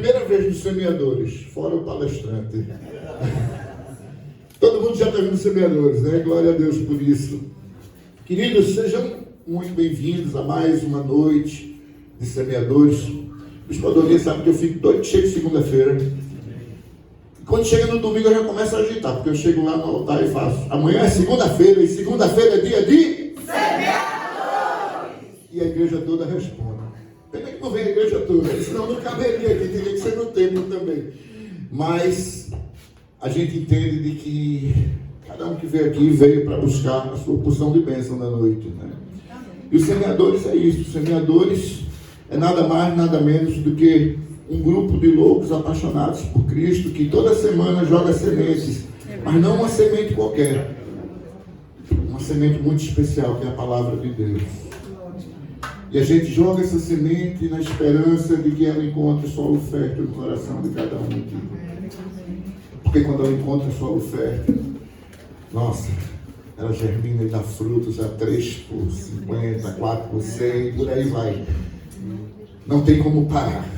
Primeira vez dos semeadores, fora o palestrante. Todo mundo já está vendo semeadores, né? Glória a Deus por isso. Queridos, sejam muito bem-vindos a mais uma noite de semeadores. Os padroeiros sabem que eu fico doido, chego segunda-feira. Quando chega no domingo eu já começo a agitar, porque eu chego lá no altar e faço. Amanhã é segunda-feira, e segunda-feira é dia de semeadores. E a igreja toda responde. Pena que não vem a igreja toda, senão não caberia aqui, teria que ser no templo também. Mas a gente entende de que cada um que veio aqui veio para buscar a sua porção de bênção na noite, né? E os semeadores é isso. Os semeadores é nada mais, nada menos do que um grupo de loucos apaixonados por Cristo que toda semana joga sementes, mas não uma semente qualquer, uma semente muito especial, que é a palavra de Deus. E a gente joga essa semente na esperança de que ela encontre solo fértil no coração de cada um aqui. Porque quando ela encontra solo fértil, nossa, ela germina e dá frutos a 3 por 50, 4 por 100, e por aí vai. Não tem como parar.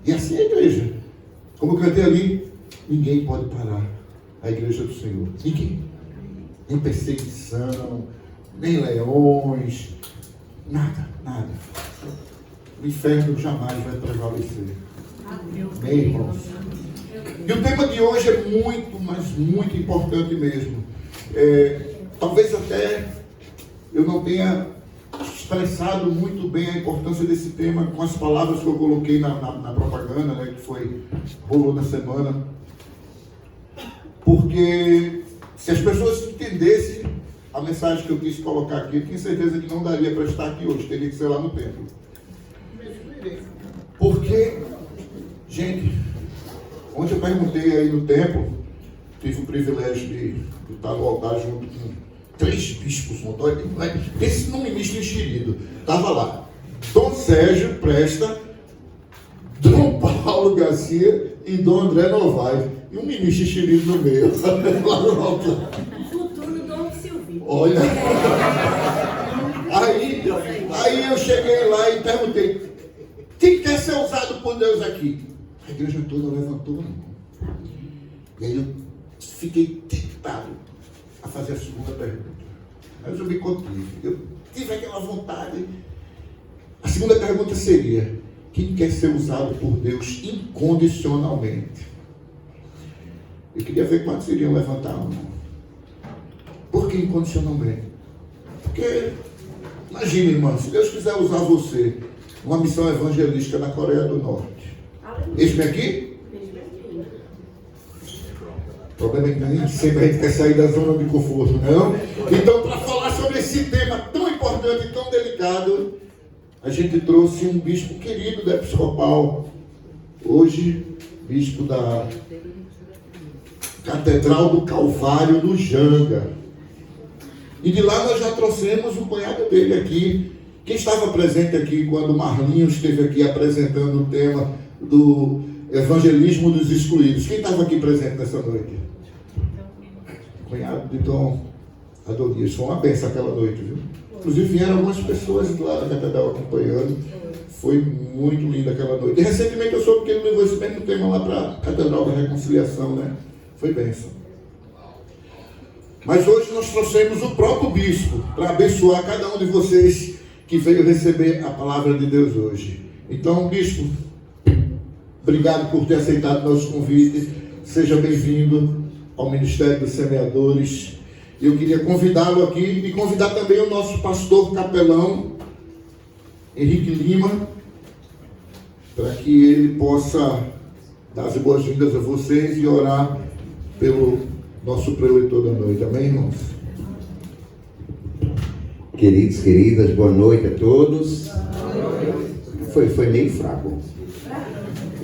E assim é a igreja. Como eu cantei ali, ninguém pode parar a igreja do Senhor. Ninguém. Nem perseguição, nem leões, nada. O inferno jamais vai prevalecer. Amém, irmãos? E o tema de hoje é muito, mas muito importante mesmo. Talvez até eu não tenha expressado muito bem a importância desse tema com as palavras que eu coloquei na propaganda, né, que rolou na semana. Porque se as pessoas entendessem a mensagem que eu quis colocar aqui, eu tenho certeza que não daria para estar aqui hoje, teria que ser lá no templo. Porque, gente, ontem eu perguntei aí no templo, tive o privilégio de estar no altar junto com 3 bispos, esse nome misto enxerido, estava lá, Dom Sérgio Presta, Dom Paulo Garcia e Dom André Novaes, e um ministro enxerido no meio, lá no altar. Olha, aí eu cheguei lá e perguntei, quem quer ser usado por Deus aqui? A igreja toda levantou a mão. E aí eu fiquei tentado a fazer a segunda pergunta. Mas eu me contive, eu tive aquela vontade. A segunda pergunta seria, quem quer ser usado por Deus incondicionalmente? Eu queria ver quantos iriam levantar a mão. Por que incondicionalmente? Porque, imagine, irmão, se Deus quiser usar você numa missão evangelística na Coreia do Norte. Eis-me aqui? O problema é que nem sempre a gente quer sair da zona de conforto, não? Então, para falar sobre esse tema tão importante e tão delicado, a gente trouxe um bispo querido da Episcopal, hoje bispo da Catedral do Calvário do Janga. E de lá nós já trouxemos o cunhado dele aqui. Quem estava presente aqui quando o Marlinho esteve aqui apresentando o tema do evangelismo dos excluídos? Quem estava aqui presente nessa noite? O cunhado de Dom Adonias. Foi uma benção aquela noite, viu? Inclusive vieram algumas pessoas lá da catedral acompanhando. Foi muito linda aquela noite. E recentemente eu soube que ele levou esse mesmo tema lá para a Catedral da Reconciliação, né? Foi benção. Mas hoje nós trouxemos o próprio bispo para abençoar cada um de vocês que veio receber a palavra de Deus hoje. Então, bispo, obrigado por ter aceitado nosso convite. Seja bem-vindo ao Ministério dos Semeadores. Eu queria convidá-lo aqui e convidar também o nosso pastor capelão, Henrique Lima, para que ele possa dar as boas-vindas a vocês e orar pelo nosso preletor da noite. Amém, irmãos? Queridos, queridas, boa noite a todos. Foi meio fraco.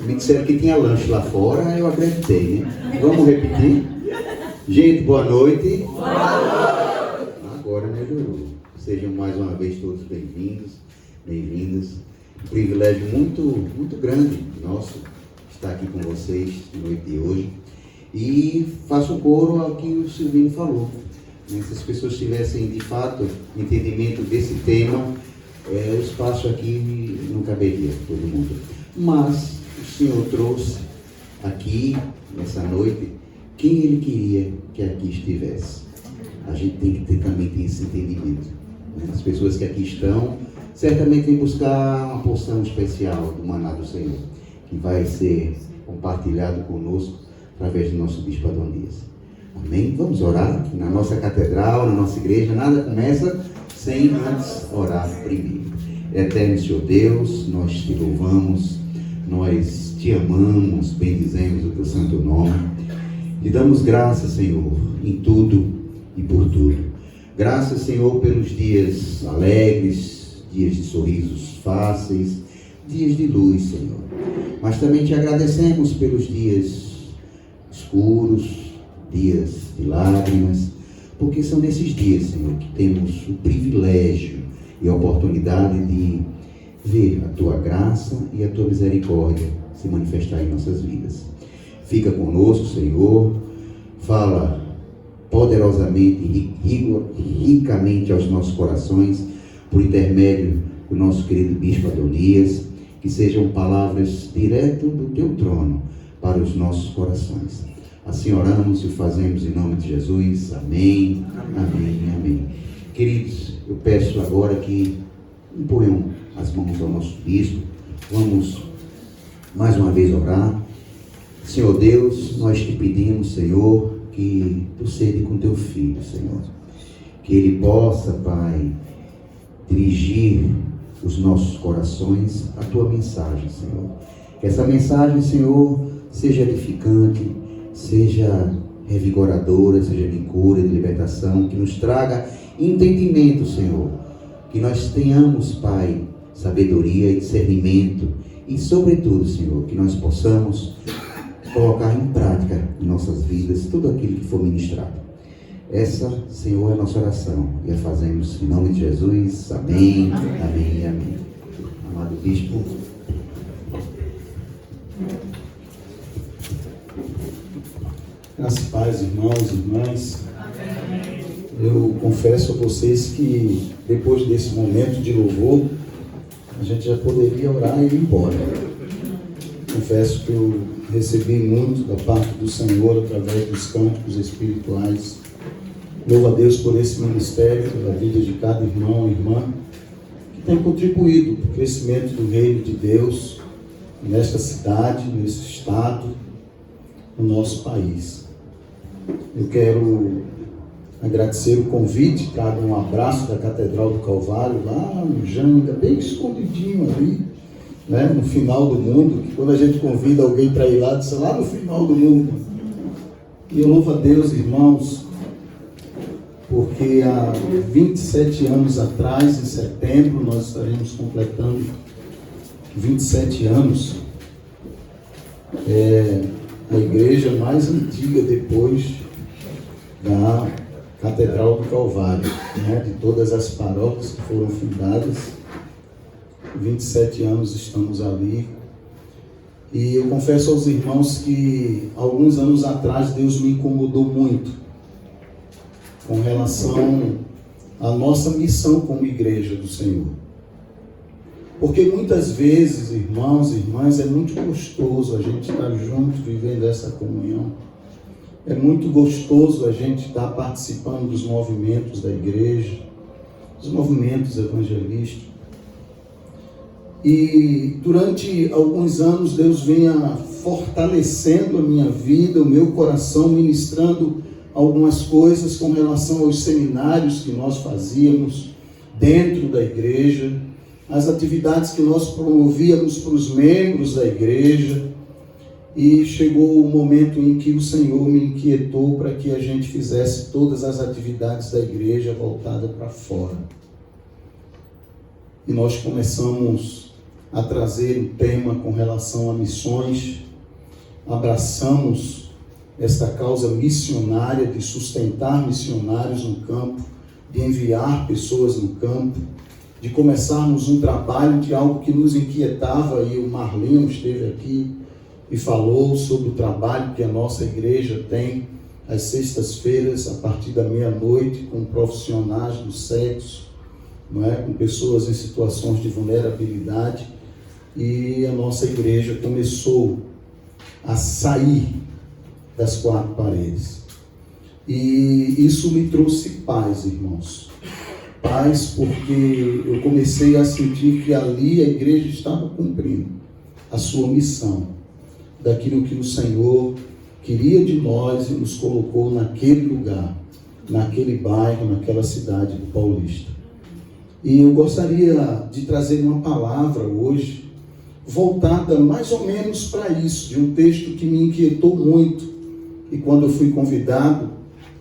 Me disseram que tinha lanche lá fora, eu acreditei, né? Vamos repetir? Gente, boa noite. Agora melhorou. Sejam mais uma vez todos bem-vindos, bem-vindas. Um privilégio muito grande nosso estar aqui com vocês na noite de hoje. E faço coro ao que o Silvinho falou. Se as pessoas tivessem de fato entendimento desse tema, o espaço aqui não caberia todo mundo. Mas o Senhor trouxe aqui, nessa noite, quem Ele queria que aqui estivesse. A gente tem que também ter esse entendimento. As pessoas que aqui estão, certamente vêm buscar uma porção especial do maná do Senhor, que vai ser compartilhado conosco através do nosso Bispo Adonias. Amém? Vamos orar aqui na nossa catedral, na nossa igreja. Nada começa sem antes orar primeiro. Eterno Senhor Deus, nós te louvamos, nós te amamos, bendizemos o teu santo nome. Te damos graças, Senhor, em tudo e por tudo. Graças, Senhor, pelos dias alegres, dias de sorrisos fáceis, dias de luz, Senhor. Mas também te agradecemos pelos dias escuros, dias de lágrimas, porque são nesses dias, Senhor, que temos o privilégio e a oportunidade de ver a tua graça e a tua misericórdia se manifestar em nossas vidas. Fica conosco, Senhor, fala poderosamente e ricamente aos nossos corações, por intermédio do nosso querido Bispo Adonias, que sejam palavras direto do teu trono para os nossos corações. Assim oramos e o fazemos em nome de Jesus. Amém, amém, amém. Queridos, eu peço agora que imponham as mãos ao nosso bispo. Vamos mais uma vez orar. Senhor Deus, nós te pedimos, Senhor, que tu cede com teu filho, Senhor. Que ele possa, Pai, dirigir os nossos corações à tua mensagem, Senhor. Que essa mensagem, Senhor, seja edificante, seja revigoradora, seja de cura, de libertação, que nos traga entendimento, Senhor. Que nós tenhamos, Pai, sabedoria e discernimento e, sobretudo, Senhor, que nós possamos colocar em prática em nossas vidas tudo aquilo que for ministrado. Essa, Senhor, é a nossa oração e a fazemos em nome de Jesus. Amém, amém, amém. Amado Bispo. Graças a paz, irmãos e irmãs. Eu confesso a vocês que depois desse momento de louvor, a gente já poderia orar e ir embora. Confesso que eu recebi muito da parte do Senhor através dos cânticos espirituais. Louvo a Deus por esse ministério, pela vida de cada irmão e irmã, que tem contribuído para o crescimento do reino de Deus nesta cidade, nesse estado, no nosso país. Eu quero agradecer o convite para dar um abraço da Catedral do Calvário, lá no Janga, bem escondidinho ali, né, no final do mundo, que quando a gente convida alguém para ir lá, diz lá no final do mundo. E eu louvo a Deus, irmãos, porque há 27 anos atrás, em setembro, nós estaremos completando 27 anos, a igreja mais antiga depois da Catedral do Calvário, né, de todas as paróquias que foram fundadas. 27 anos estamos ali. E eu confesso aos irmãos que alguns anos atrás Deus me incomodou muito com relação à nossa missão como igreja do Senhor. Porque muitas vezes, irmãos e irmãs, é muito gostoso a gente estar junto, vivendo essa comunhão. É muito gostoso a gente estar participando dos movimentos da igreja, dos movimentos evangelísticos. E durante alguns anos Deus vinha fortalecendo a minha vida, o meu coração, ministrando algumas coisas com relação aos seminários que nós fazíamos dentro da igreja, as atividades que nós promovíamos para os membros da igreja. E chegou o momento em que o Senhor me inquietou para que a gente fizesse todas as atividades da igreja voltadas para fora. E nós começamos a trazer um tema com relação a missões. Abraçamos esta causa missionária de sustentar missionários no campo, de enviar pessoas no campo, de começarmos um trabalho de algo que nos inquietava, e o Marlinho esteve aqui e falou sobre o trabalho que a nossa igreja tem às sextas-feiras, a partir da meia-noite, com profissionais do sexo, não é? Com pessoas em situações de vulnerabilidade. e a nossa igreja começou a sair das quatro paredes. E isso me trouxe paz, irmãos. Paz porque eu comecei a sentir que ali a igreja estava cumprindo a sua missão, daquilo que o Senhor queria de nós e nos colocou naquele lugar, naquele bairro, naquela cidade do Paulista. E eu gostaria de trazer uma palavra hoje, voltada mais ou menos para isso, de um texto que me inquietou muito. E quando eu fui convidado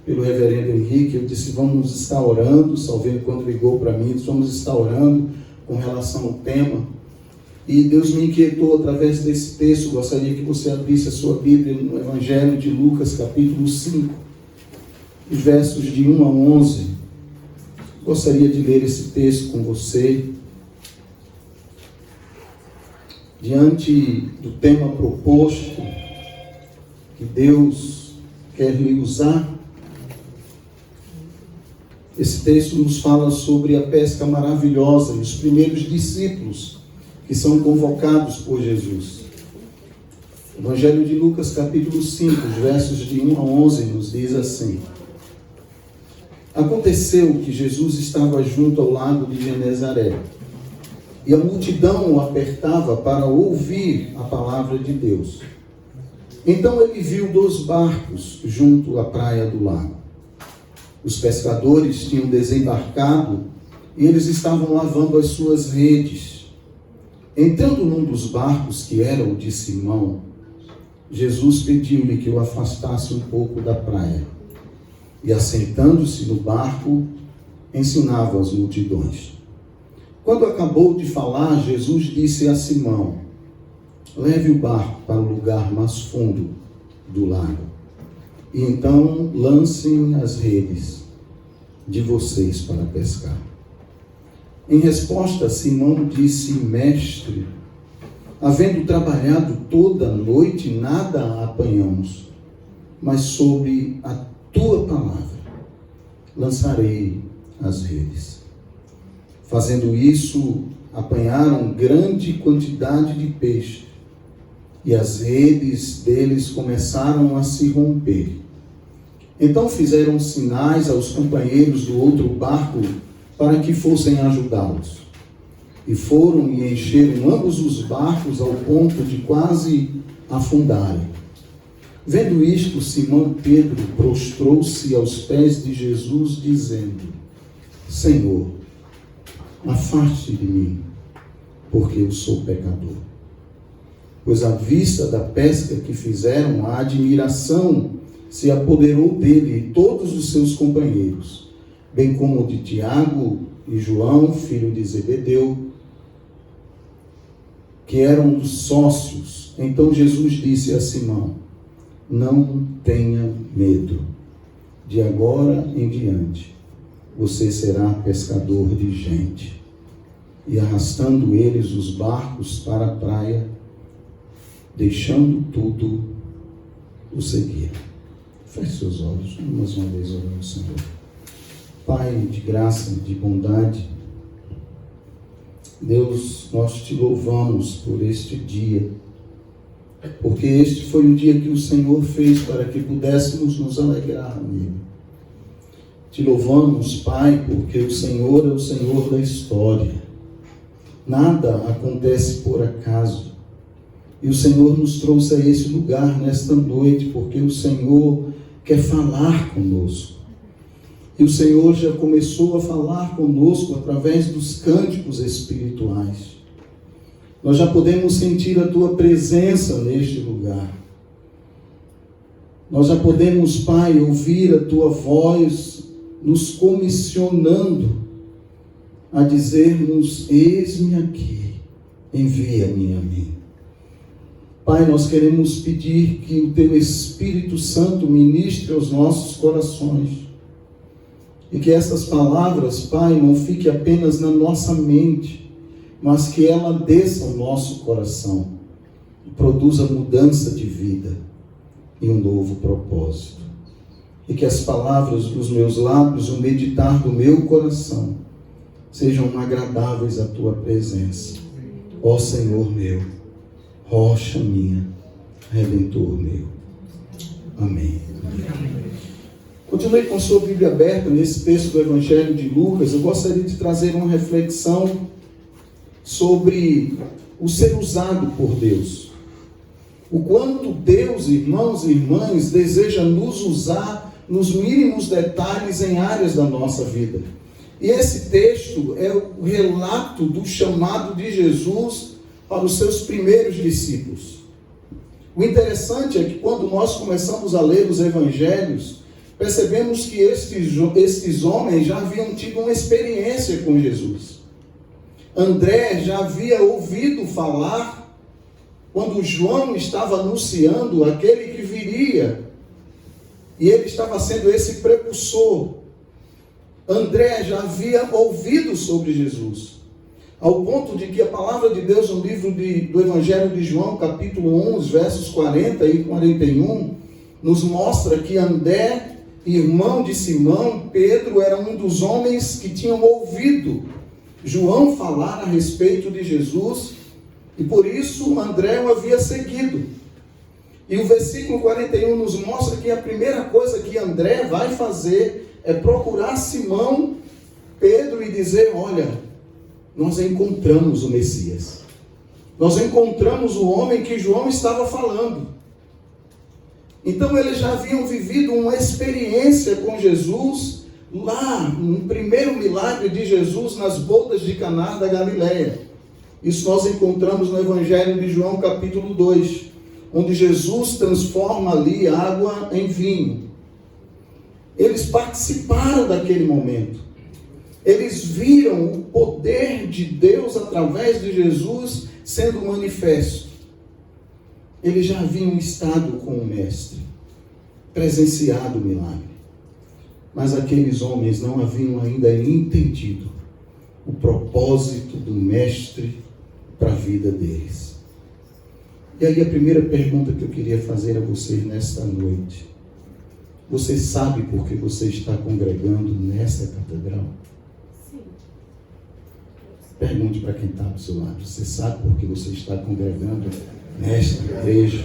pelo reverendo Henrique, eu disse, vamos estar orando. Salveiro, quando ligou para mim, vamos estar orando com relação ao tema. E Deus me inquietou através desse texto. Gostaria que você abrisse a sua Bíblia no Evangelho de Lucas, capítulo 5, os versos de 1 a 11. Gostaria de ler esse texto com você. Diante do tema proposto, que Deus quer lhe usar, esse texto nos fala sobre a pesca maravilhosa e os primeiros discípulos que são convocados por Jesus. Evangelho de Lucas, capítulo 5, os versos de 1 a 11, nos diz assim: Aconteceu que Jesus estava junto ao lago de Genezaré, e a multidão o apertava para ouvir a palavra de Deus. Então ele viu 2 barcos junto à praia do lago. Os pescadores tinham desembarcado e eles estavam lavando as suas redes. Entrando num dos barcos, que era o de Simão, Jesus pediu-lhe que o afastasse um pouco da praia. E assentando-se no barco, ensinava as multidões. Quando acabou de falar, Jesus disse a Simão: leve o barco para o lugar mais fundo do lago, e então lancem as redes de vocês para pescar. Em resposta, Simão disse: Mestre, havendo trabalhado toda a noite, nada apanhamos, mas sobre a tua palavra lançarei as redes. Fazendo isso, apanharam grande quantidade de peixe, e as redes deles começaram a se romper. Então fizeram sinais aos companheiros do outro barco para que fossem ajudá-los. E foram e encheram ambos os barcos ao ponto de quase afundarem. Vendo isto, Simão Pedro prostrou-se aos pés de Jesus, dizendo: Senhor, afaste de mim, porque eu sou pecador. Pois à vista da pesca que fizeram, a admiração se apoderou dele e todos os seus companheiros, bem como de Tiago e João, filho de Zebedeu, que eram os sócios. Então Jesus disse a Simão: não tenha medo, de agora em diante você será pescador de gente. E arrastando eles os barcos para a praia, deixando tudo, o seguiram. Feche seus olhos, mais uma vez orar ao Senhor. Pai de graça, de bondade, Deus, nós te louvamos por este dia, porque este foi o dia que o Senhor fez para que pudéssemos nos alegrar nele. Te louvamos, Pai, porque o Senhor é o Senhor da história. Nada acontece por acaso. E o Senhor nos trouxe a esse lugar nesta noite, porque o Senhor quer falar conosco. E o Senhor já começou a falar conosco através dos cânticos espirituais. Nós já podemos sentir a Tua presença neste lugar. Nós já podemos, Pai, ouvir a Tua voz nos comissionando a dizermos: eis-me aqui, envia-me a mim. Pai, nós queremos pedir que o Teu Espírito Santo ministre aos nossos corações. E que essas palavras, Pai, não fiquem apenas na nossa mente, mas que ela desça ao nosso coração e produza mudança de vida e um novo propósito. E que as palavras dos meus lábios, o meditar do meu coração, sejam agradáveis à Tua presença. Ó Senhor meu, rocha minha, Redentor meu. Amém. Continue com sua Bíblia aberta nesse texto do Evangelho de Lucas. Eu gostaria de trazer uma reflexão sobre o ser usado por Deus. O quanto Deus, irmãos e irmãs, deseja nos usar nos mínimos detalhes em áreas da nossa vida. E esse texto é o relato do chamado de Jesus para os seus primeiros discípulos. O interessante é que quando nós começamos a ler os evangelhos, percebemos que estes homens já haviam tido uma experiência com Jesus. André já havia ouvido falar, quando João estava anunciando aquele que viria, e ele estava sendo esse precursor. André já havia ouvido sobre Jesus, ao ponto de que a palavra de Deus no livro do Evangelho de João, capítulo 11, versos 40 e 41, nos mostra que André, irmão de Simão, Pedro, era um dos homens que tinham ouvido João falar a respeito de Jesus, e por isso André o havia seguido. E o versículo 41 nos mostra que a primeira coisa que André vai fazer é procurar Simão, Pedro, e dizer: olha, nós encontramos o Messias. Nós encontramos o homem que João estava falando. Então eles já haviam vivido uma experiência com Jesus lá, no primeiro milagre de Jesus nas bodas de Caná da Galileia. Isso nós encontramos no Evangelho de João, capítulo 2, onde Jesus transforma ali água em vinho. Eles participaram daquele momento. Eles viram o poder de Deus através de Jesus sendo manifesto. Eles já haviam estado com o Mestre, presenciado o milagre. Mas aqueles homens não haviam ainda entendido o propósito do Mestre para a vida deles. E aí a primeira pergunta que eu queria fazer a vocês nesta noite: você sabe por que você está congregando nessa catedral? Sim. Pergunte para quem está do seu lado: você sabe por que você está congregando nesta igreja?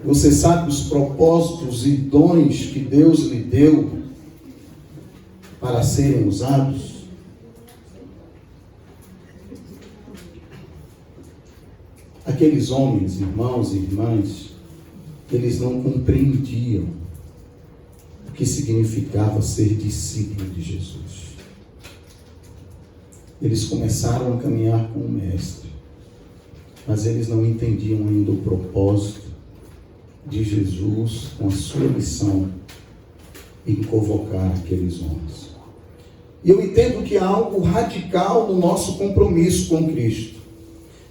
Você sabe os propósitos e dons que Deus lhe deu para serem usados? Aqueles homens, irmãos e irmãs, eles não compreendiam o que significava ser discípulo de Jesus. Eles começaram a caminhar com o Mestre, mas eles não entendiam ainda o propósito de Jesus com a sua missão em convocar aqueles homens. E eu entendo que há algo radical no nosso compromisso com Cristo.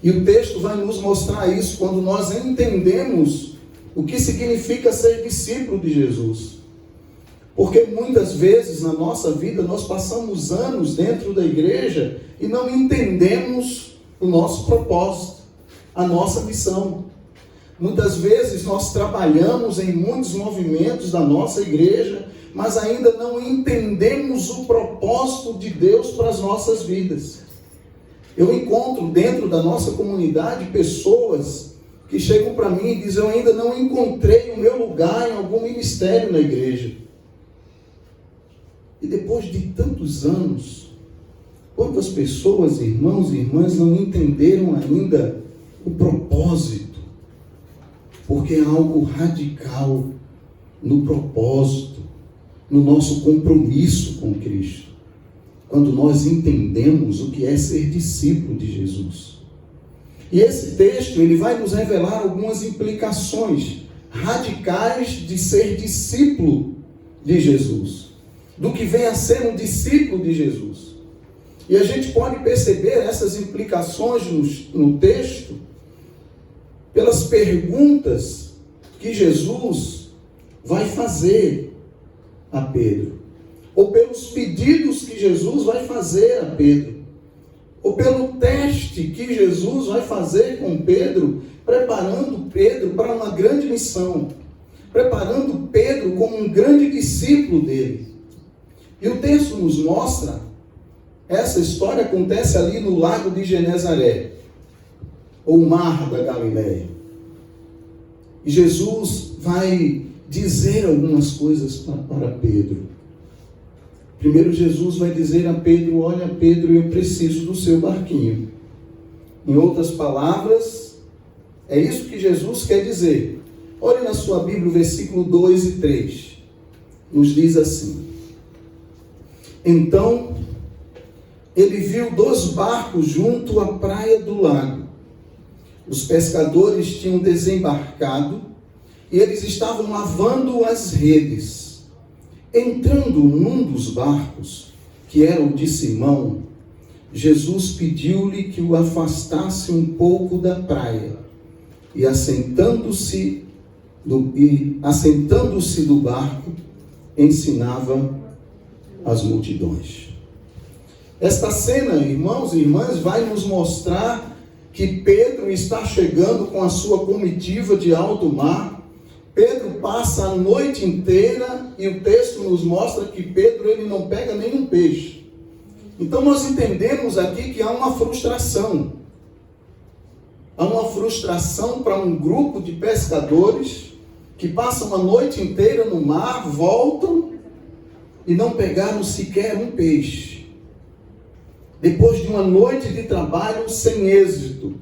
E o texto vai nos mostrar isso quando nós entendemos o que significa ser discípulo de Jesus. Porque muitas vezes na nossa vida nós passamos anos dentro da igreja e não entendemos o nosso propósito, a nossa missão. Muitas vezes nós trabalhamos em muitos movimentos da nossa igreja, mas ainda não entendemos o propósito de Deus para as nossas vidas. Eu encontro dentro da nossa comunidade pessoas que chegam para mim e dizem: eu ainda não encontrei o meu lugar em algum ministério na igreja. E depois de tantos anos, quantas pessoas, irmãos e irmãs, não entenderam ainda o propósito? Porque é algo radical no propósito, no nosso compromisso com Cristo, quando nós entendemos o que é ser discípulo de Jesus. E esse texto, ele vai nos revelar algumas implicações radicais de ser discípulo de Jesus, do que vem a ser um discípulo de Jesus. E a gente pode perceber essas implicações no texto pelas perguntas que Jesus vai fazer a Pedro, ou pelos pedidos que Jesus vai fazer a Pedro, ou pelo teste que Jesus vai fazer com Pedro, preparando Pedro para uma grande missão, preparando Pedro como um grande discípulo dele. E o texto nos mostra Essa história acontece ali no lago de Genezaré, ou mar da Galileia. E Jesus vai dizer algumas coisas para Pedro. Primeiro, Jesus vai dizer a Pedro: olha, Pedro, eu preciso do seu barquinho. Em outras palavras, é isso que Jesus quer dizer. Olhe na sua Bíblia o versículo 2 e 3. Nos diz assim: então ele viu 2 barcos junto à praia do lago. Os pescadores tinham desembarcado e eles estavam lavando as redes. Entrando num dos barcos, que era o de Simão, Jesus pediu-lhe que o afastasse um pouco da praia, e assentando-se do barco, ensinava as multidões. Esta cena, irmãos e irmãs, vai nos mostrar que Pedro está chegando com a sua comitiva de alto mar. Pedro passa a noite inteira e o texto nos mostra que Pedro ele não pega nenhum peixe. Então nós entendemos aqui que há uma frustração. Há uma frustração para um grupo de pescadores que passam a noite inteira no mar, voltam e não pegaram sequer um peixe. Depois de uma noite de trabalho sem êxito.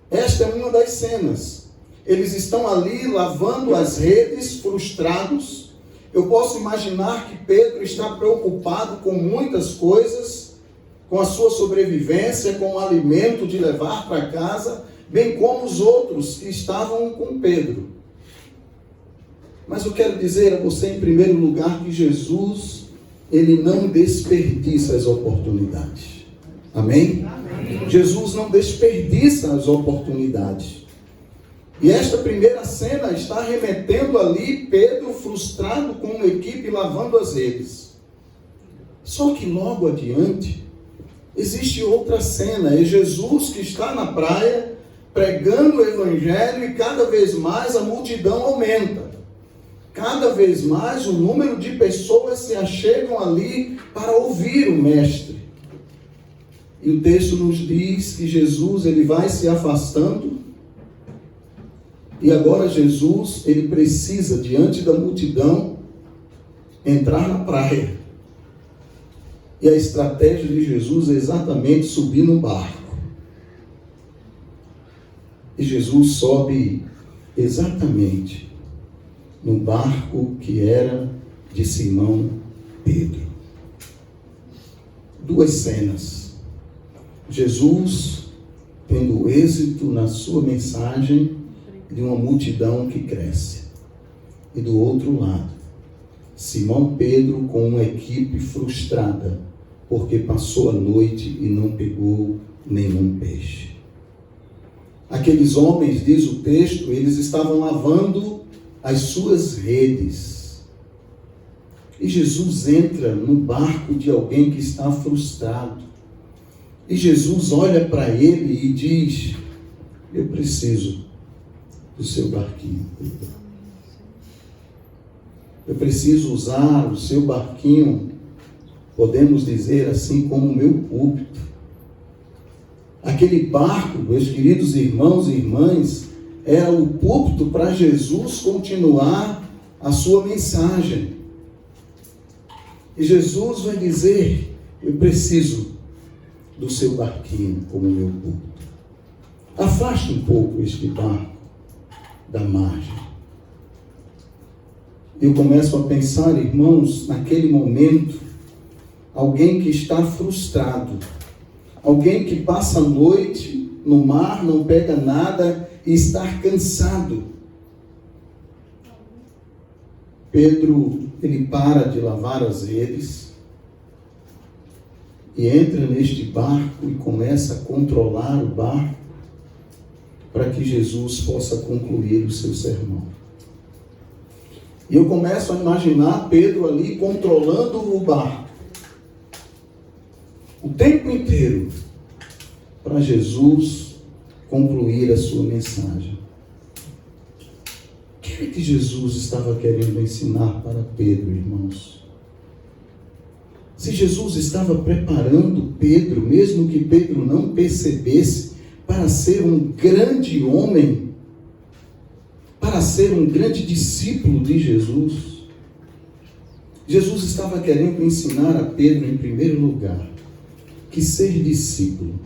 Esta é uma das cenas. Eles estão ali lavando as redes, frustrados. Eu posso imaginar que Pedro está preocupado com muitas coisas, com a sua sobrevivência, com o alimento de levar para casa, bem como os outros que estavam com Pedro. Mas eu quero dizer a você, em primeiro lugar, que Jesus, ele não desperdiça as oportunidades. Amém? Amém. Jesus não desperdiça as oportunidades. E esta primeira cena está remetendo ali Pedro frustrado com uma equipe lavando as redes. Só que logo adiante existe outra cena. É Jesus que está na praia pregando o evangelho e cada vez mais a multidão aumenta. Cada vez mais o número de pessoas se achegam ali para ouvir o mestre. E o texto nos diz que Jesus ele vai se afastando. E agora Jesus, ele precisa, diante da multidão, entrar na praia. E a estratégia de Jesus é exatamente subir no barco. E Jesus sobe exatamente no barco que era de Simão Pedro. 2 cenas. Jesus tendo êxito na sua mensagem de uma multidão que cresce. E do outro lado, Simão Pedro com uma equipe frustrada, porque passou a noite e não pegou nenhum peixe. Aqueles homens, diz o texto, eles estavam lavando as suas redes. E Jesus entra no barco de alguém que está frustrado. E Jesus olha para ele e diz: eu preciso do seu barquinho. Eu preciso usar o seu barquinho, podemos dizer assim, como o meu púlpito. Aquele barco, meus queridos irmãos e irmãs, era o púlpito para Jesus continuar a sua mensagem. E Jesus vai dizer: eu preciso do seu barquinho como meu púlpito. Afaste um pouco este barco da margem. Eu começo a pensar, irmãos, naquele momento, alguém que está frustrado, alguém que passa a noite no mar, não pega nada e está cansado. Pedro, ele para de lavar as redes e entra neste barco e começa a controlar o barco para que Jesus possa concluir o seu sermão. E eu começo a imaginar Pedro ali controlando o barco o tempo inteiro para Jesus concluir a sua mensagem. O que é que Jesus estava querendo ensinar para Pedro, irmãos? Se Jesus estava preparando Pedro, mesmo que Pedro não percebesse, para ser um grande homem, para ser um grande discípulo de Jesus. Jesus estava querendo ensinar a Pedro, em primeiro lugar, que ser discípulo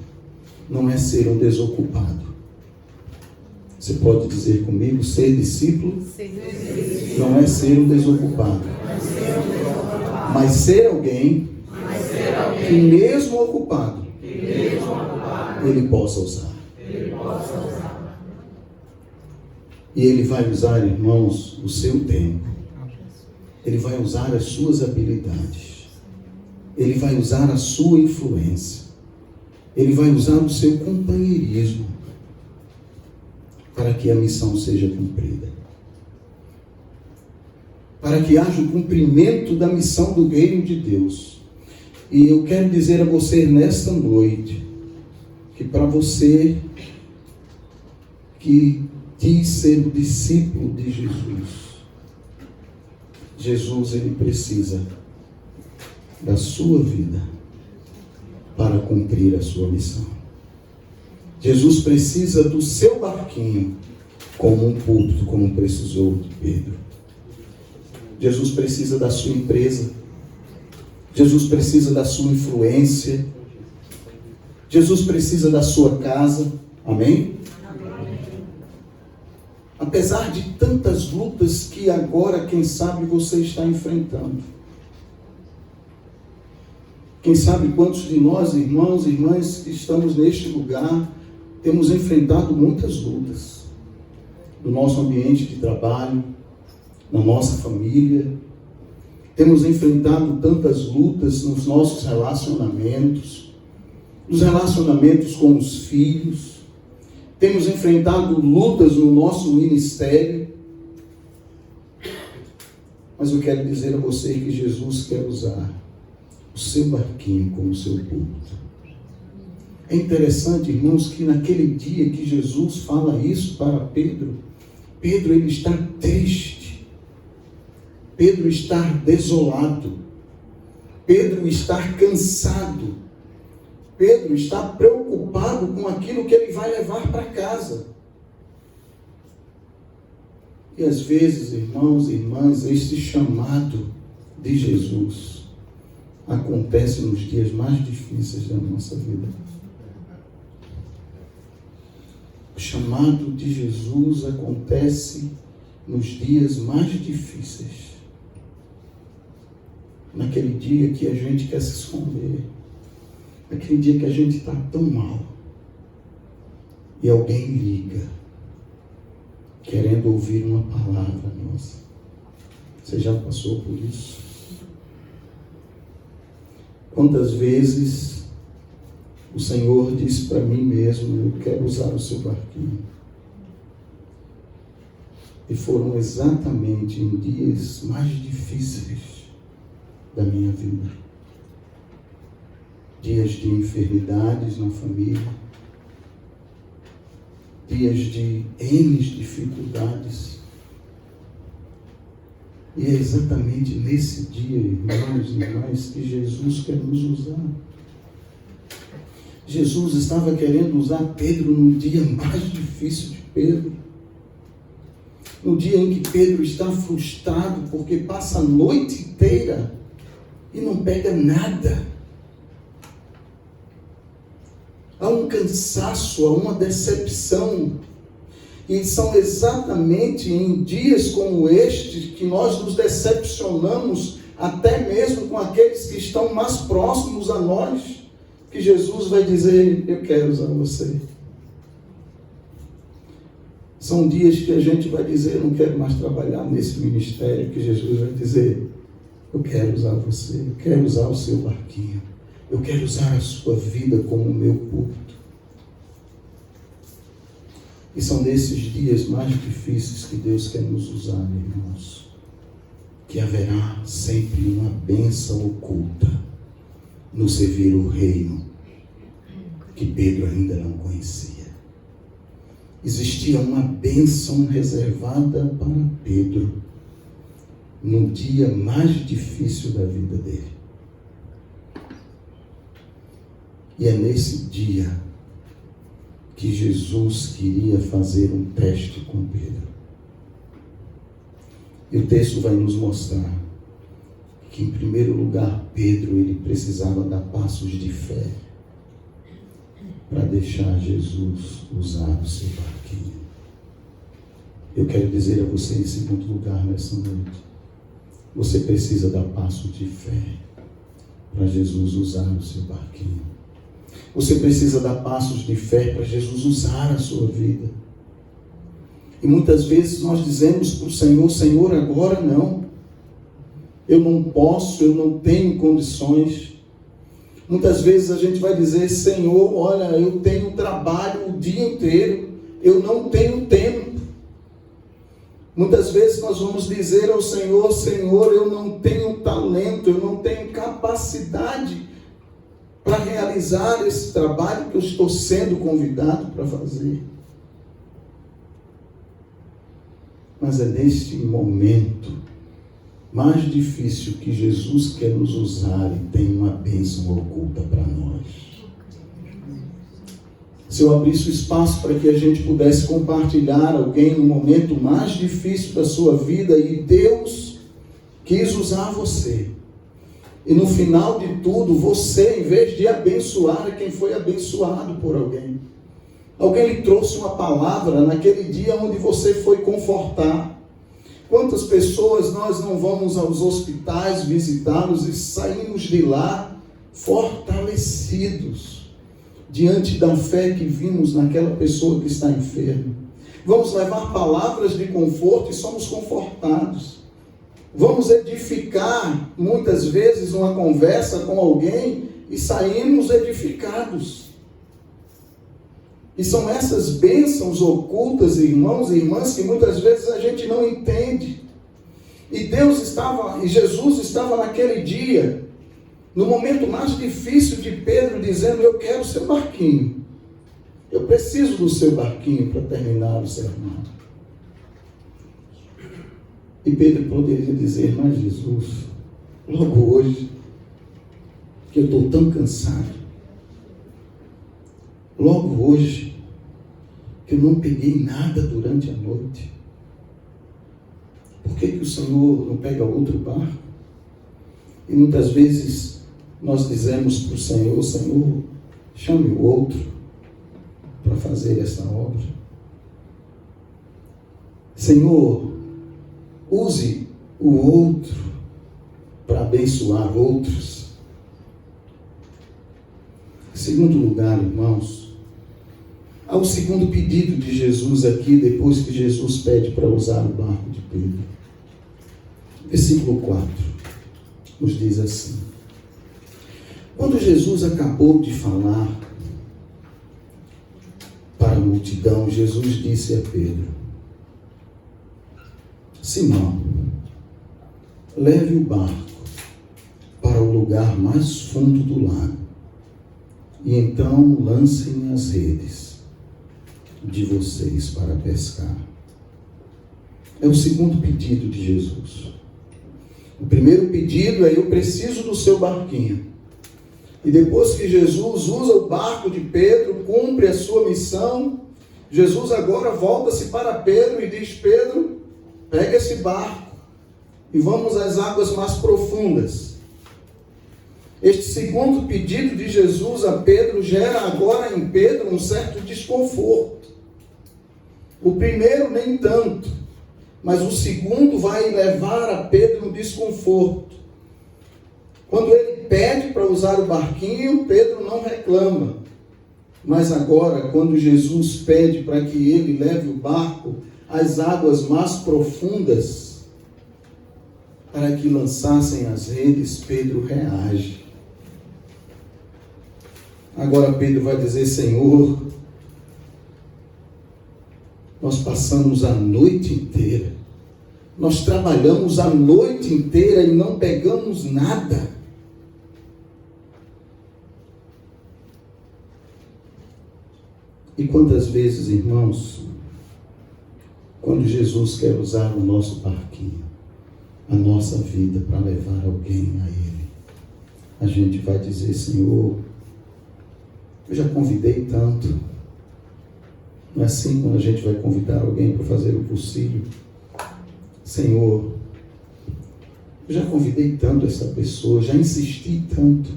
não é ser um desocupado. Você pode dizer comigo, ser discípulo não é ser um desocupado, mas ser alguém que mesmo ocupado, ele possa usar. E ele vai usar, irmãos, o seu tempo. Ele vai usar as suas habilidades. Ele vai usar a sua influência. Ele vai usar o seu companheirismo para que a missão seja cumprida. Para que haja o cumprimento da missão do reino de Deus. E eu quero dizer a você nesta noite, que para você que diz ser o discípulo de Jesus, ele precisa da sua vida para cumprir a sua missão. Jesus precisa do seu barquinho como um púlpito, como precisou de Pedro. Jesus precisa da sua empresa. Jesus precisa da sua influência. Jesus precisa da sua casa. Amém? Apesar de tantas lutas que agora, quem sabe, você está enfrentando. Quem sabe quantos de nós, irmãos e irmãs, que estamos neste lugar, temos enfrentado muitas lutas. No nosso ambiente de trabalho, na nossa família. Temos enfrentado tantas lutas nos nossos relacionamentos, nos relacionamentos com os filhos. Temos enfrentado lutas no nosso ministério. Mas eu quero dizer a você que Jesus quer usar o seu barquinho como seu púlpito. É interessante, irmãos, que naquele dia que Jesus fala isso para Pedro, Pedro ele está triste. Pedro está desolado. Pedro está cansado. Pedro está preocupado com aquilo que ele vai levar para casa. E às vezes, irmãos e irmãs, este chamado de Jesus acontece nos dias mais difíceis da nossa vida. O chamado de Jesus acontece nos dias mais difíceis. Naquele dia que a gente quer se esconder. Naquele dia que a gente está tão mal. E alguém liga, querendo ouvir uma palavra nossa. Você já passou por isso? Quantas vezes o Senhor disse para mim mesmo, eu quero usar o seu barquinho. E foram exatamente em dias mais difíceis da minha vida. Dias de enfermidades na família. Dias de N dificuldades. E é exatamente nesse dia, irmãos e irmãs, que Jesus quer nos usar. Jesus estava querendo usar Pedro no dia mais difícil de Pedro. No dia em que Pedro está frustrado porque passa a noite inteira e não pega nada. Há um cansaço, há uma decepção. E são exatamente em dias como este que nós nos decepcionamos até mesmo com aqueles que estão mais próximos a nós, que Jesus vai dizer, eu quero usar você. São dias que a gente vai dizer, eu não quero mais trabalhar nesse ministério, que Jesus vai dizer, eu quero usar você, eu quero usar o seu barquinho, eu quero usar a sua vida como o meu púlpito. E são desses dias mais difíceis que Deus quer nos usar, irmãos, que haverá sempre uma bênção oculta no servir o reino que Pedro ainda não conhecia. Existia uma bênção reservada para Pedro no dia mais difícil da vida dele. E é nesse dia que Jesus queria fazer um teste com Pedro. E o texto vai nos mostrar que, em primeiro lugar, Pedro ele precisava dar passos de fé para deixar Jesus usar o seu barquinho. Eu quero dizer a você, em segundo lugar, nessa noite, você precisa dar passo de fé para Jesus usar o seu barquinho. Você precisa dar passos de fé para Jesus usar a sua vida. E muitas vezes nós dizemos para o Senhor: Senhor, agora não. Eu não posso, eu não tenho condições. Muitas vezes a gente vai dizer: Senhor, olha, eu tenho trabalho o dia inteiro, eu não tenho tempo. Muitas vezes nós vamos dizer ao Senhor: Senhor, eu não tenho talento, eu não tenho capacidade para realizar esse trabalho que eu estou sendo convidado para fazer. Mas é neste momento mais difícil que Jesus quer nos usar e tem uma bênção oculta para nós. Se eu abrisse o espaço para que a gente pudesse compartilhar alguém no momento mais difícil da sua vida, e Deus quis usar você. E no final de tudo, você, em vez de abençoar, é quem foi abençoado por alguém. Alguém lhe trouxe uma palavra naquele dia onde você foi confortar. Quantas pessoas nós não vamos aos hospitais visitá-los e saímos de lá fortalecidos diante da fé que vimos naquela pessoa que está enferma. Vamos levar palavras de conforto e somos confortados. Vamos edificar, muitas vezes, uma conversa com alguém e saímos edificados. E são essas bênçãos ocultas, irmãos e irmãs, que muitas vezes a gente não entende. E Jesus estava naquele dia, no momento mais difícil de Pedro, dizendo: eu quero o seu barquinho. Eu preciso do seu barquinho para terminar o sermão. E Pedro poderia dizer: mas Jesus, logo hoje, que eu estou tão cansado, logo hoje, que eu não peguei nada durante a noite, por que o Senhor não pega outro barco? E muitas vezes nós dizemos para o Senhor: Senhor, chame o outro para fazer essa obra. Senhor, use o outro para abençoar outros. Em segundo lugar, irmãos, há o segundo pedido de Jesus aqui, depois que Jesus pede para usar o barco de Pedro. Versículo 4 nos diz assim: quando Jesus acabou de falar para a multidão, Jesus disse a Pedro: Simão, leve o barco para o lugar mais fundo do lago, e então lancem as redes de vocês para pescar. É o segundo pedido de Jesus. O primeiro pedido é: eu preciso do seu barquinho. E depois que Jesus usa o barco de Pedro, cumpre a sua missão, Jesus agora volta-se para Pedro e diz: Pedro, pega esse barco e vamos às águas mais profundas. Este segundo pedido de Jesus a Pedro gera agora em Pedro um certo desconforto. O primeiro nem tanto, mas o segundo vai levar a Pedro um desconforto. Quando ele pede para usar o barquinho, Pedro não reclama. Mas agora, quando Jesus pede para que ele leve o barco às águas mais profundas, para que lançassem as redes, Pedro reage. Agora Pedro vai dizer: Senhor, nós passamos a noite inteira, nós trabalhamos a noite inteira e não pegamos nada. E quantas vezes, irmãos, quando Jesus quer usar o nosso barquinho, a nossa vida, para levar alguém a Ele, a gente vai dizer: Senhor, Eu já convidei tanto. Não é assim quando a gente vai convidar alguém para fazer o possível? Senhor, eu já convidei tanto essa pessoa, já insisti tanto.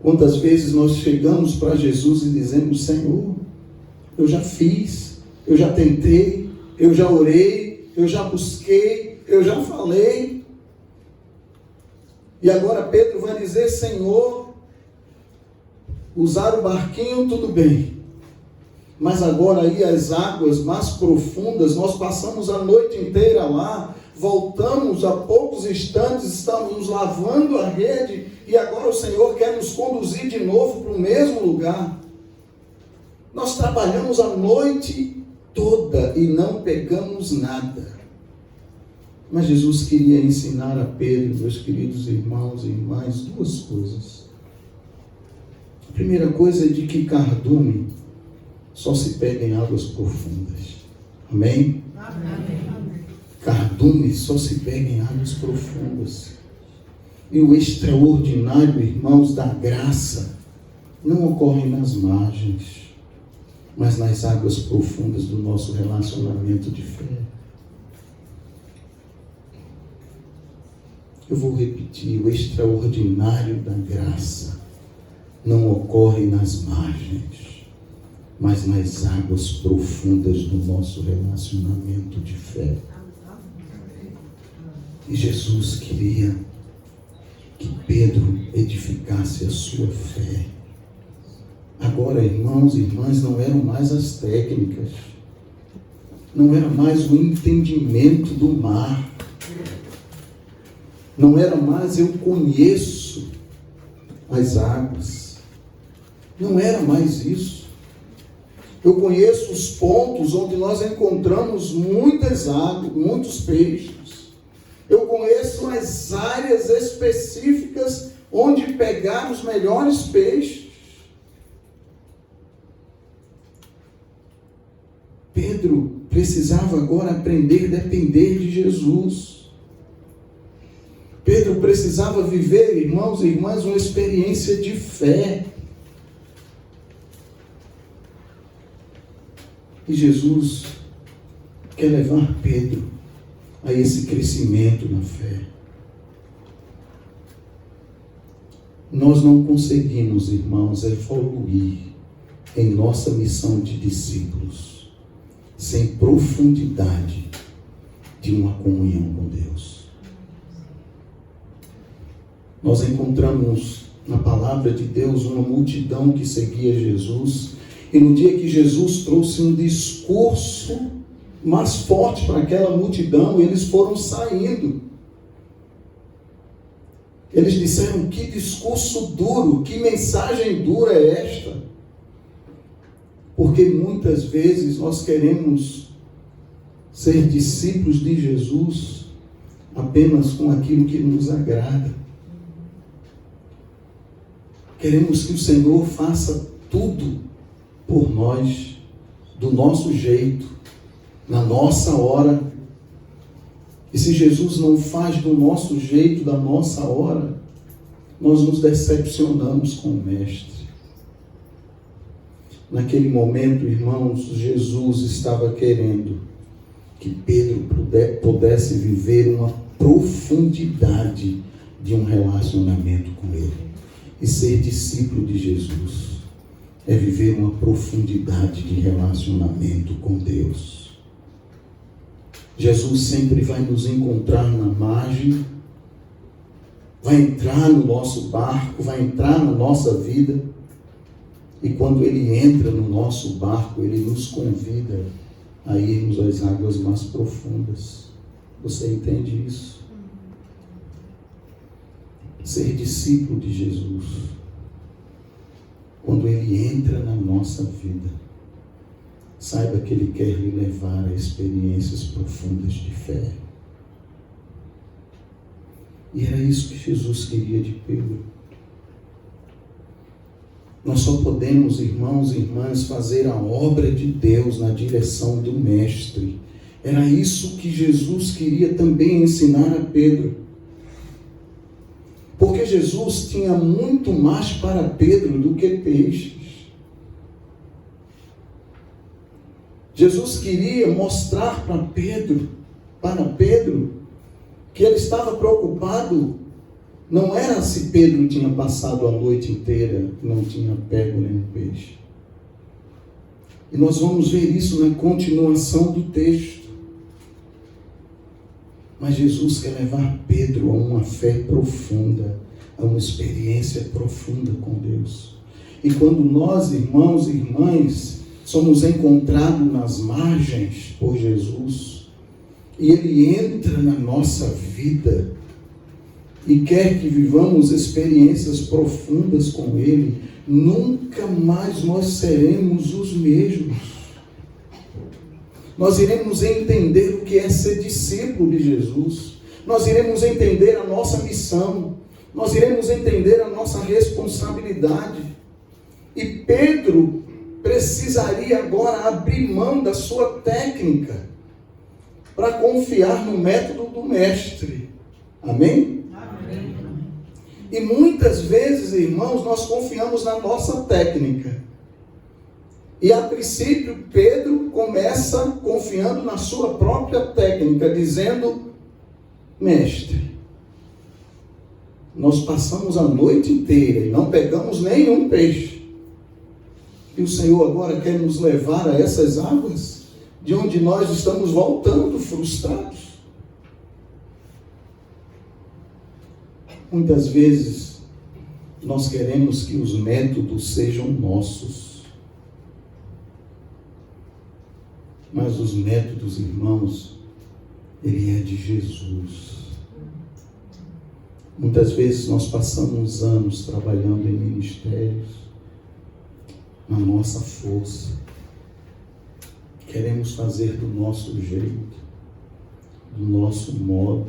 Quantas vezes nós chegamos para Jesus e dizemos: Senhor, eu já fiz, eu já tentei, eu já orei, eu já busquei, eu já falei. E agora Pedro vai dizer: Senhor, usar o barquinho tudo bem, mas agora aí as águas mais profundas, nós passamos a noite inteira lá, voltamos a poucos instantes, estamos lavando a rede, e agora o Senhor quer nos conduzir de novo para o mesmo lugar. Nós trabalhamos a noite toda e não pegamos nada. Mas Jesus queria ensinar a Pedro, meus queridos irmãos e irmãs, duas coisas. A primeira coisa é de que cardume só se pega em águas profundas. Amém? Amém. Cardume só se pega em águas profundas. E o extraordinário, irmãos, da graça não ocorre nas margens, mas nas águas profundas do nosso relacionamento de fé. Eu vou repetir: o extraordinário da graça não ocorre nas margens, mas nas águas profundas do nosso relacionamento de fé. E Jesus queria que Pedro edificasse a sua fé. Agora, irmãos e irmãs, não eram mais as técnicas, não era mais o entendimento do mar, não era mais eu conheço as águas, não era mais isso. Eu conheço os pontos onde nós encontramos muitas águas, muitos peixes. Eu conheço as áreas específicas onde pegar os melhores peixes. Pedro precisava agora aprender a depender de Jesus. Pedro precisava viver, irmãos e irmãs, uma experiência de fé. E Jesus quer levar Pedro a esse crescimento na fé. Nós não conseguimos, irmãos, evoluir em nossa missão de discípulos sem profundidade de uma comunhão com Deus. Nós encontramos na palavra de Deus uma multidão que seguia Jesus, e no dia que Jesus trouxe um discurso mais forte para aquela multidão, eles foram saindo. Eles disseram: que discurso duro, que mensagem dura é esta? Porque muitas vezes nós queremos ser discípulos de Jesus apenas com aquilo que nos agrada. Queremos que o Senhor faça tudo por nós, do nosso jeito, na nossa hora. E se Jesus não faz do nosso jeito, da nossa hora, nós nos decepcionamos com o Mestre. Naquele momento, irmãos, Jesus estava querendo que Pedro pudesse viver uma profundidade de um relacionamento com Ele. E ser discípulo de Jesus é viver uma profundidade de relacionamento com Deus. Jesus sempre vai nos encontrar na margem, vai entrar no nosso barco, vai entrar na nossa vida, e quando Ele entra no nosso barco, Ele nos convida a irmos às águas mais profundas. Você entende isso? Ser discípulo de Jesus, quando Ele entra na nossa vida, saiba que Ele quer lhe levar a experiências profundas de fé. E era isso que Jesus queria de Pedro. Nós só podemos, irmãos e irmãs, fazer a obra de Deus na direção do Mestre. Era isso que Jesus queria também ensinar a Pedro. Porque Jesus tinha muito mais para Pedro do que peixes. Jesus queria mostrar para Pedro, que ele estava preocupado, não era se Pedro tinha passado a noite inteira e não tinha pego nenhum peixe. E nós vamos ver isso na continuação do texto. Mas Jesus quer levar Pedro a uma fé profunda, a uma experiência profunda com Deus. E quando nós, irmãos e irmãs, somos encontrados nas margens por Jesus, e Ele entra na nossa vida e quer que vivamos experiências profundas com Ele, nunca mais nós seremos os mesmos. Nós iremos entender o que é ser discípulo de Jesus. Nós iremos entender a nossa missão. Nós iremos entender a nossa responsabilidade. E Pedro precisaria agora abrir mão da sua técnica para confiar no método do mestre. Amém? Amém. E muitas vezes, irmãos, nós confiamos na nossa técnica. E a princípio, Pedro começa confiando na sua própria técnica, dizendo: mestre, nós passamos a noite inteira e não pegamos nenhum peixe. E o Senhor agora quer nos levar a essas águas, de onde nós estamos voltando frustrados. Muitas vezes, nós queremos que os métodos sejam nossos. Mas os métodos, irmãos, ele é de Jesus. Muitas vezes nós passamos anos trabalhando em ministérios, na nossa força. Queremos fazer do nosso jeito, do nosso modo.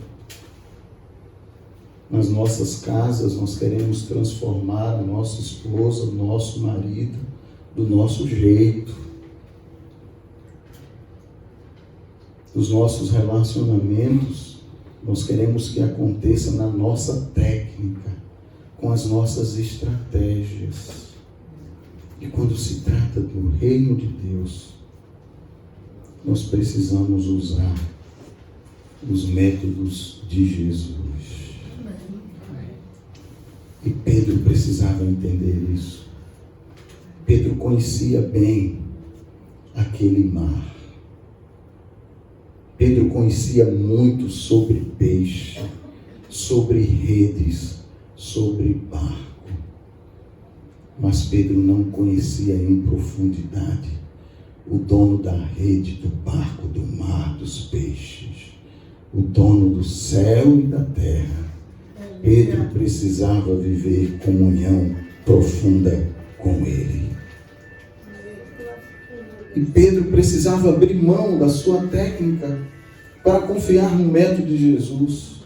Nas nossas casas nós queremos transformar a nossa esposa, o nosso marido, do nosso jeito. Os nossos relacionamentos, nós queremos que aconteça na nossa técnica, com as nossas estratégias. E quando se trata do reino de Deus, nós precisamos usar os métodos de Jesus. E Pedro precisava entender isso. Pedro conhecia bem aquele mar. Pedro conhecia muito sobre peixe, sobre redes, sobre barco. Mas Pedro não conhecia em profundidade o dono da rede, do barco, do mar, dos peixes, o dono do céu e da terra. Pedro precisava viver comunhão profunda com Ele. E Pedro precisava abrir mão da sua técnica para confiar no método de Jesus.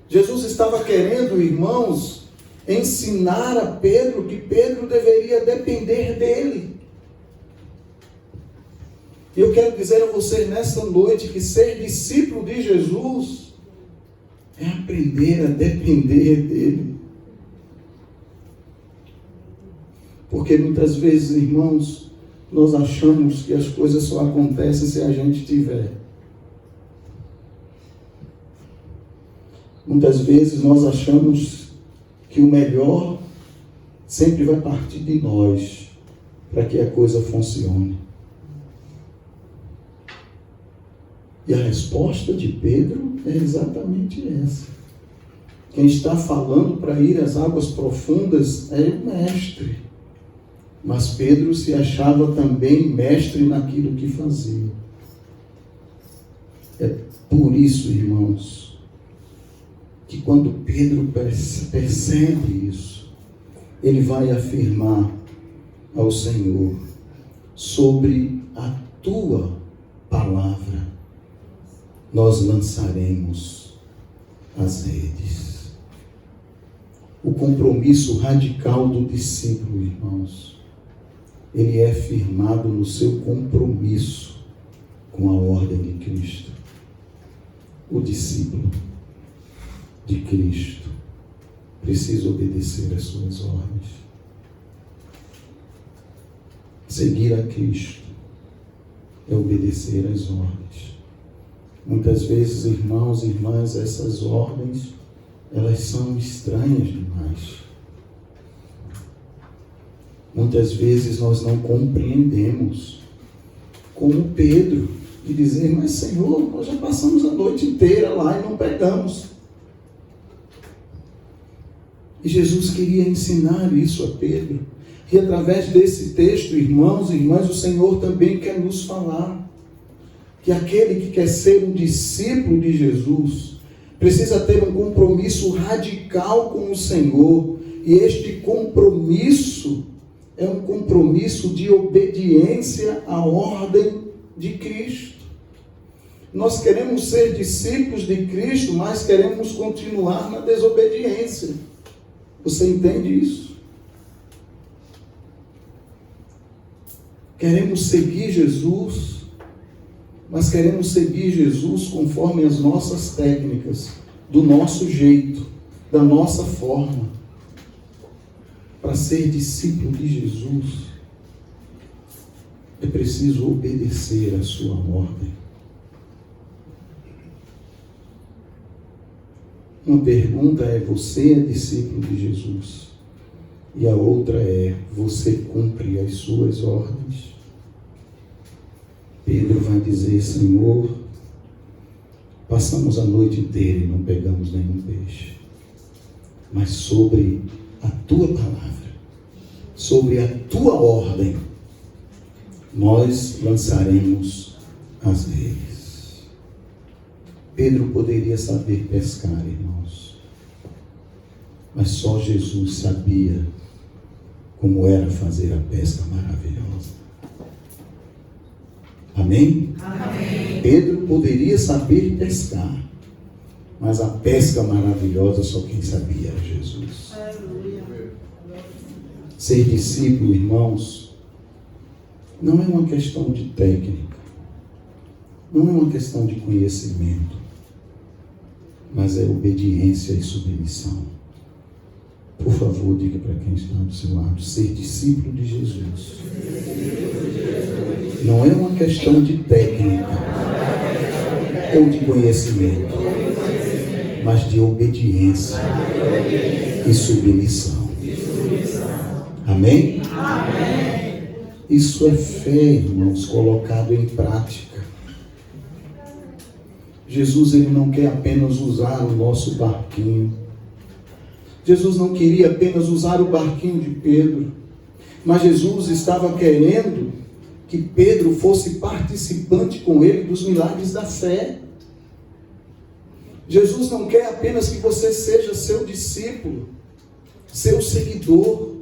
Jesus estava querendo, irmãos, ensinar a Pedro que Pedro deveria depender dele. E eu quero dizer a você nesta noite que ser discípulo de Jesus é aprender a depender dele. Porque muitas vezes, irmãos, nós achamos que as coisas só acontecem se a gente tiver. Muitas vezes nós achamos que o melhor sempre vai partir de nós para que a coisa funcione. E a resposta de Pedro é exatamente essa. Quem está falando para ir às águas profundas é o mestre. Mas Pedro se achava também mestre naquilo que fazia. É por isso, irmãos, que quando Pedro percebe isso, ele vai afirmar ao Senhor: sobre a tua palavra nós lançaremos as redes. O compromisso radical do discípulo, irmãos, ele é firmado no seu compromisso com a ordem de Cristo. O discípulo de Cristo precisa obedecer às suas ordens. Seguir a Cristo é obedecer às ordens. Muitas vezes, irmãos e irmãs, essas ordens, elas são estranhas demais. Muitas vezes nós não compreendemos, como Pedro, de dizer, mas Senhor, nós já passamos a noite inteira lá e não pegamos. E Jesus queria ensinar isso a Pedro. E através desse texto, irmãos e irmãs, o Senhor também quer nos falar que aquele que quer ser um discípulo de Jesus precisa ter um compromisso radical com o Senhor. E este compromisso é um compromisso de obediência à ordem de Cristo. Nós queremos ser discípulos de Cristo, mas queremos continuar na desobediência. Você entende isso? Queremos seguir Jesus, mas queremos seguir Jesus conforme as nossas técnicas, do nosso jeito, da nossa forma. Para ser discípulo de Jesus, é preciso obedecer à sua ordem. Uma pergunta é: você é discípulo de Jesus? E a outra é: você cumpre as suas ordens? Pedro vai dizer: Senhor, passamos a noite inteira e não pegamos nenhum peixe, mas sobre a tua palavra, sobre a tua ordem, nós lançaremos as redes. Pedro poderia saber pescar, irmãos, mas só Jesus sabia como era fazer a pesca maravilhosa. Amém? Amém. Pedro poderia saber pescar, mas a pesca maravilhosa só quem sabia era Jesus. Aleluia. Ser discípulo, irmãos, não é uma questão de técnica, não é uma questão de conhecimento, mas é obediência e submissão. Por favor, diga para quem está do seu lado: ser discípulo de Jesus não é uma questão de técnica ou de conhecimento, mas de obediência e submissão. Amém? Amém. Isso é fé, irmãos, colocado em prática. Jesus, ele não quer apenas usar o nosso barquinho. Jesus não queria apenas usar o barquinho de Pedro, mas Jesus estava querendo que Pedro fosse participante com ele dos milagres da fé. Jesus não quer apenas que você seja seu discípulo, seu seguidor,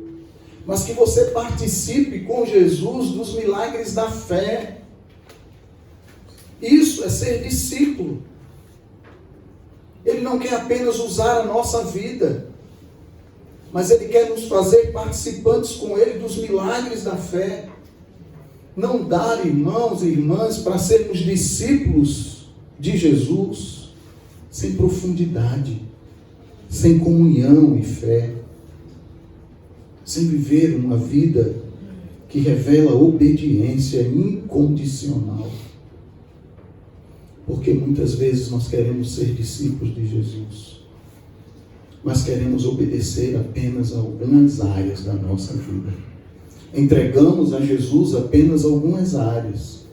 mas que você participe com Jesus dos milagres da fé. Isso é ser discípulo. Ele não quer apenas usar a nossa vida, mas Ele quer nos fazer participantes com Ele dos milagres da fé. Não dar, irmãos e irmãs, para sermos discípulos de Jesus sem profundidade, sem comunhão e fé, sem viver uma vida que revela obediência incondicional. Porque muitas vezes nós queremos ser discípulos de Jesus, mas queremos obedecer apenas a algumas áreas da nossa vida. Entregamos a Jesus apenas algumas áreas.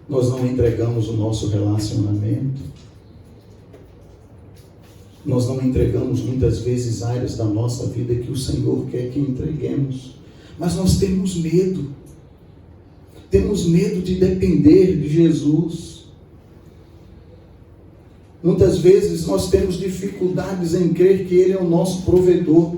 Nós não entregamos o nosso relacionamento. Nós não entregamos muitas vezes áreas da nossa vida que o Senhor quer que entreguemos. Mas nós temos medo. Temos medo de depender de Jesus. Muitas vezes nós temos dificuldades em crer que Ele é o nosso provedor,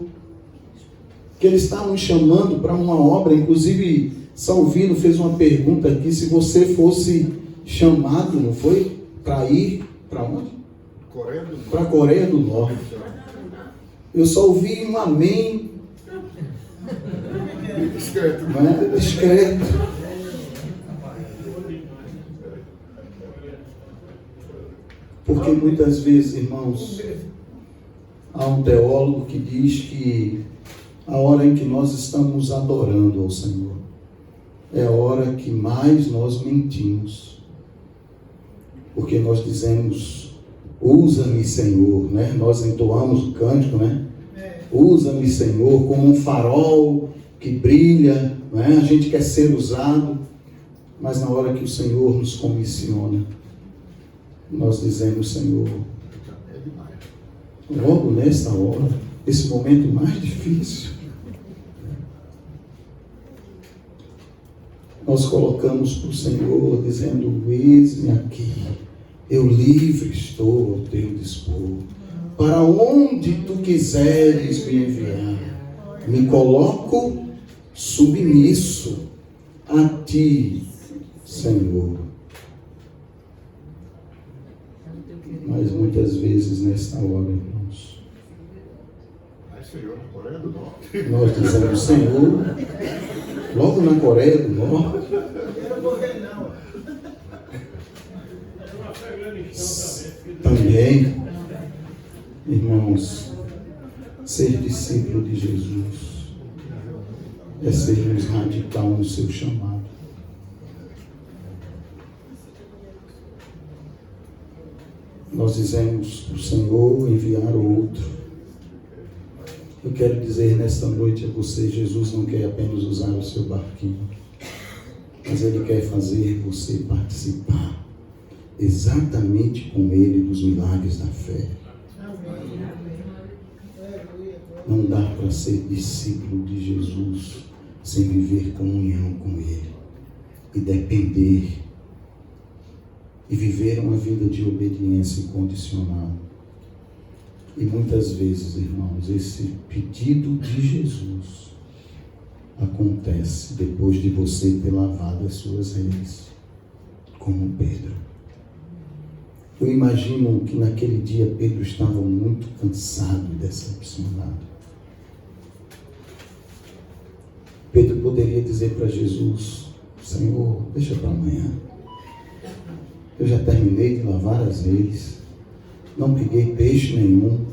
que Ele está nos chamando para uma obra. Inclusive, Salvino fez uma pergunta aqui: se você fosse chamado, não foi? Para ir para onde? Para a Coreia do Norte. Eu só ouvi um amém. Discreto. Né? Discreto. Porque muitas vezes, irmãos, Há um teólogo que diz que a hora em que nós estamos adorando ao Senhor é a hora que mais nós mentimos. Porque nós dizemos, usa-me, Senhor, né? Nós entoamos o cântico, né? Usa-me, Senhor, como um farol que brilha, né? A gente quer ser usado, mas na hora que o Senhor nos comissiona, nós dizemos, Senhor, logo nesta hora, esse momento mais difícil, nós colocamos para o Senhor, dizendo, eis-me aqui, eu livre estou ao teu dispor, para onde tu quiseres me enviar, me coloco submisso a ti, Senhor. Mas muitas vezes nesta hora, irmãos, nós dizemos, Senhor, logo na Coreia do Norte, também, irmãos, ser discípulo de Jesus é sermos radical no seu chamado. Nós dizemos para o Senhor enviar outro. Eu quero dizer nesta noite a você, Jesus não quer apenas usar o seu barquinho, mas Ele quer fazer você participar exatamente com Ele dos milagres da fé. Não dá para ser discípulo de Jesus sem viver comunhão com Ele e depender e viver uma vida de obediência incondicional. E muitas vezes, irmãos, esse pedido de Jesus acontece depois de você ter lavado as suas redes, como Pedro. Eu imagino que naquele dia Pedro estava muito cansado e decepcionado. Pedro poderia dizer para Jesus, Senhor, deixa para amanhã. Eu já terminei de lavar as redes, não peguei peixe nenhum.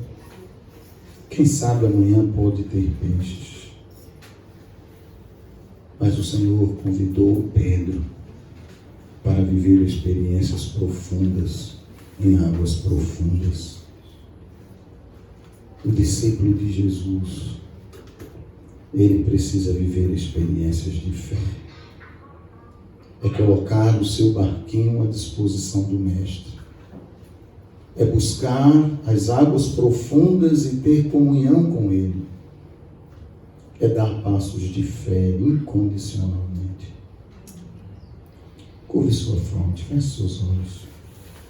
Quem sabe amanhã pode ter peixes. Mas o Senhor convidou Pedro para viver experiências profundas em águas profundas. O discípulo de Jesus, ele precisa viver experiências de fé. É colocar o seu barquinho à disposição do Mestre. É buscar as águas profundas e ter comunhão com Ele. É dar passos de fé incondicionalmente. Curve sua fronte, feche seus olhos.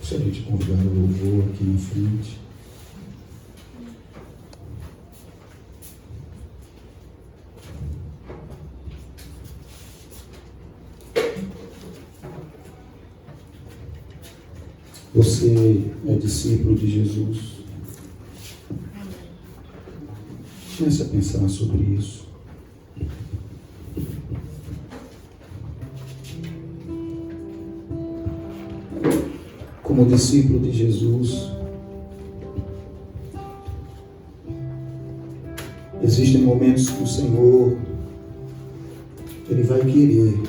Gostaria de convidar o louvor aqui na frente. Você é discípulo de Jesus? Comece a pensar sobre isso. Como discípulo de Jesus, existem momentos que o Senhor, Ele vai querer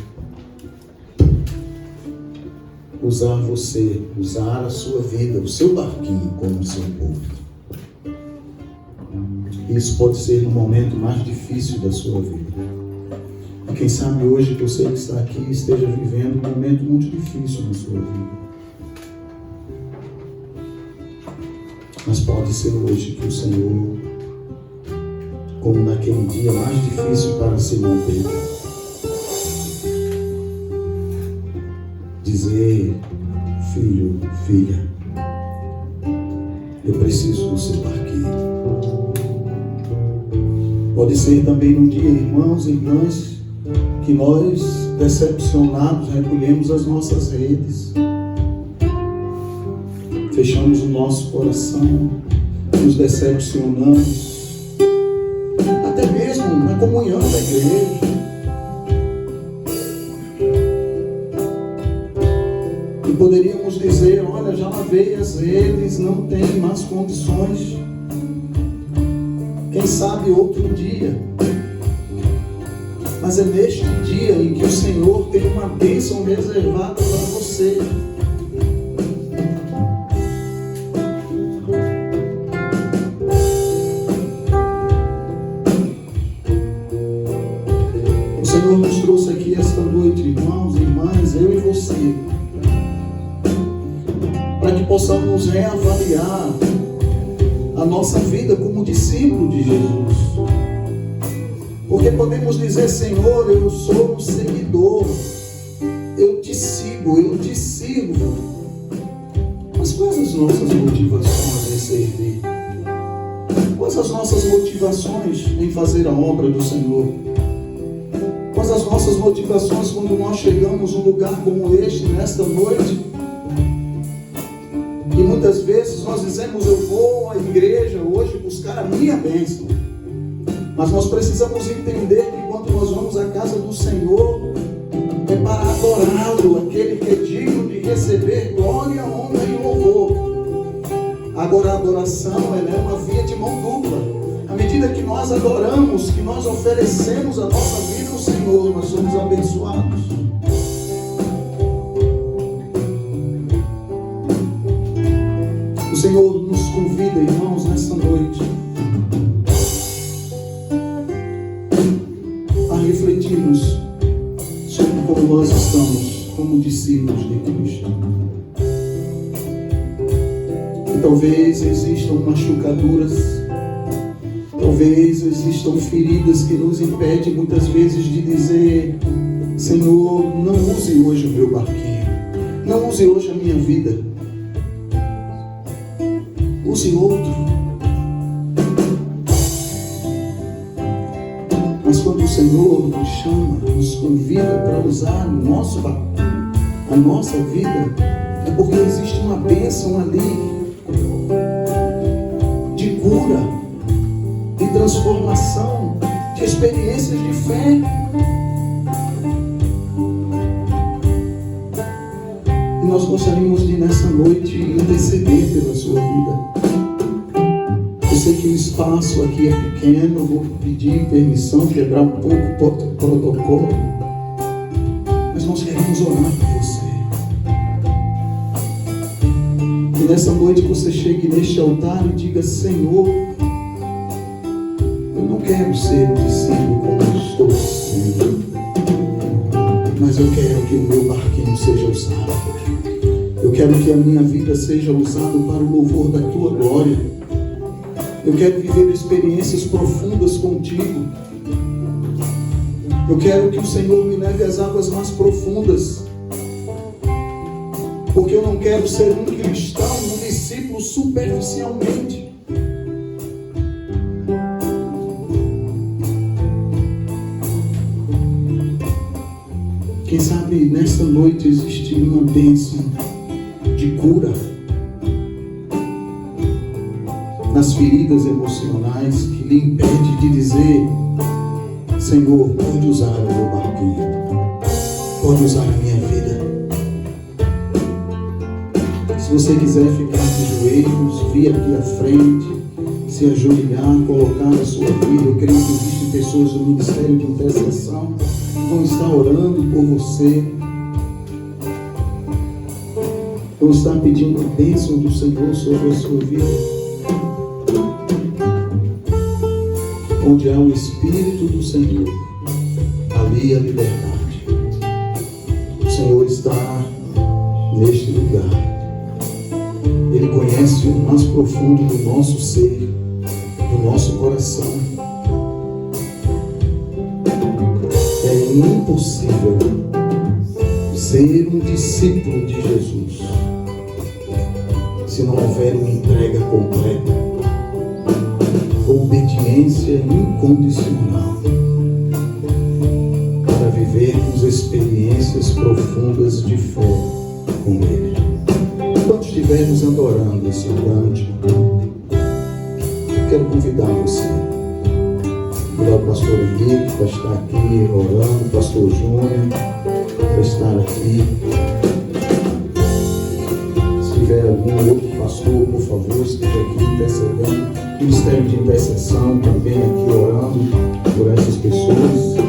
usar você, usar a sua vida, o seu barquinho como seu porto. Isso pode ser no momento mais difícil da sua vida. E quem sabe hoje que você que está aqui esteja vivendo um momento muito difícil na sua vida. Mas pode ser hoje que o Senhor, como naquele dia mais difícil para Simão Pedro, dizer, filho, filha, eu preciso do seu barquinho. Pode ser também no dia, irmãos e irmãs, que nós, decepcionados, recolhemos as nossas redes, fechamos o nosso coração, nos decepcionamos, até mesmo na comunhão da igreja. E poderíamos dizer, olha, já lavei as redes, não tem mais condições. sabe outro dia. Mas é neste dia em que o Senhor tem uma bênção reservada para você. O Senhor nos trouxe aqui esta noite, irmãos e irmãs, eu e você, para que possamos reavaliar a nossa vida como discípulo de Jesus. Porque podemos dizer: Senhor, eu sou um seguidor, eu te sigo, eu te sirvo. Mas quais as nossas motivações em servir? Quais as nossas motivações em fazer a obra do Senhor? Quais as nossas motivações quando nós chegamos num lugar como este, nesta noite? E muitas vezes nós dizemos: eu vou à igreja hoje buscar a minha bênção. Mas nós precisamos entender que quando nós vamos à casa do Senhor, é para adorá-lo, aquele que é digno de receber glória, honra e louvor. Agora a adoração, ela é uma via de mão dupla. À medida que nós adoramos, que nós oferecemos a nossa vida ao Senhor, nós somos abençoados. O Senhor nos convida, irmãos, nesta noite, a refletirmos sobre como nós estamos como discípulos de Cristo. E talvez existam machucaduras, talvez existam feridas que nos impedem muitas vezes de dizer: Senhor, não use hoje o meu barquinho, não use hoje a minha vida, use outro. Mas quando o Senhor nos chama, nos convida para usar o nosso barco, a nossa vida, é porque existe uma bênção ali de cura, de transformação, de experiências de fé. E nós gostaríamos de, nessa noite, interceder pela sua vida. Eu sei que o espaço aqui é pequeno, vou pedir permissão, quebrar um pouco o protocolo, mas nós queremos orar por você. E nessa noite você chegue neste altar e diga: Senhor, eu não quero ser um discípulo como eu estou sendo, mas eu quero que o meu barquinho seja usado. Eu quero que a minha vida seja usada para o louvor da tua glória. Eu quero viver experiências profundas contigo. Eu quero que o Senhor me leve às águas mais profundas. Porque eu não quero ser um cristão, um discípulo superficialmente. Quem sabe nesta noite existe uma bênção de cura nas feridas emocionais que lhe impede de dizer: Senhor, pode usar o meu barquinho, pode usar a minha vida. Se você quiser ficar de joelhos, vir aqui à frente, se ajoelhar, colocar a sua vida. Eu creio que existem pessoas do Ministério de Intercessão que vão estar orando por você, vão estar pedindo a bênção do Senhor sobre a sua vida. Onde há o Espírito do Senhor, ali a liberdade. O Senhor está neste lugar. Ele conhece o mais profundo do nosso ser, do nosso coração. É impossível ser um discípulo de Jesus se não houver uma entrega completa, obediência incondicional, para vivermos experiências profundas de fé com Ele. Enquanto estivermos adorando esse cântico, quero convidar você, convidar o pastor Henrique para estar aqui orando, o pastor Júnior para estar aqui. Se tiver algum outro pastor, por favor, esteja aqui intercedendo. Ministério de intercessão também aqui orando por essas pessoas.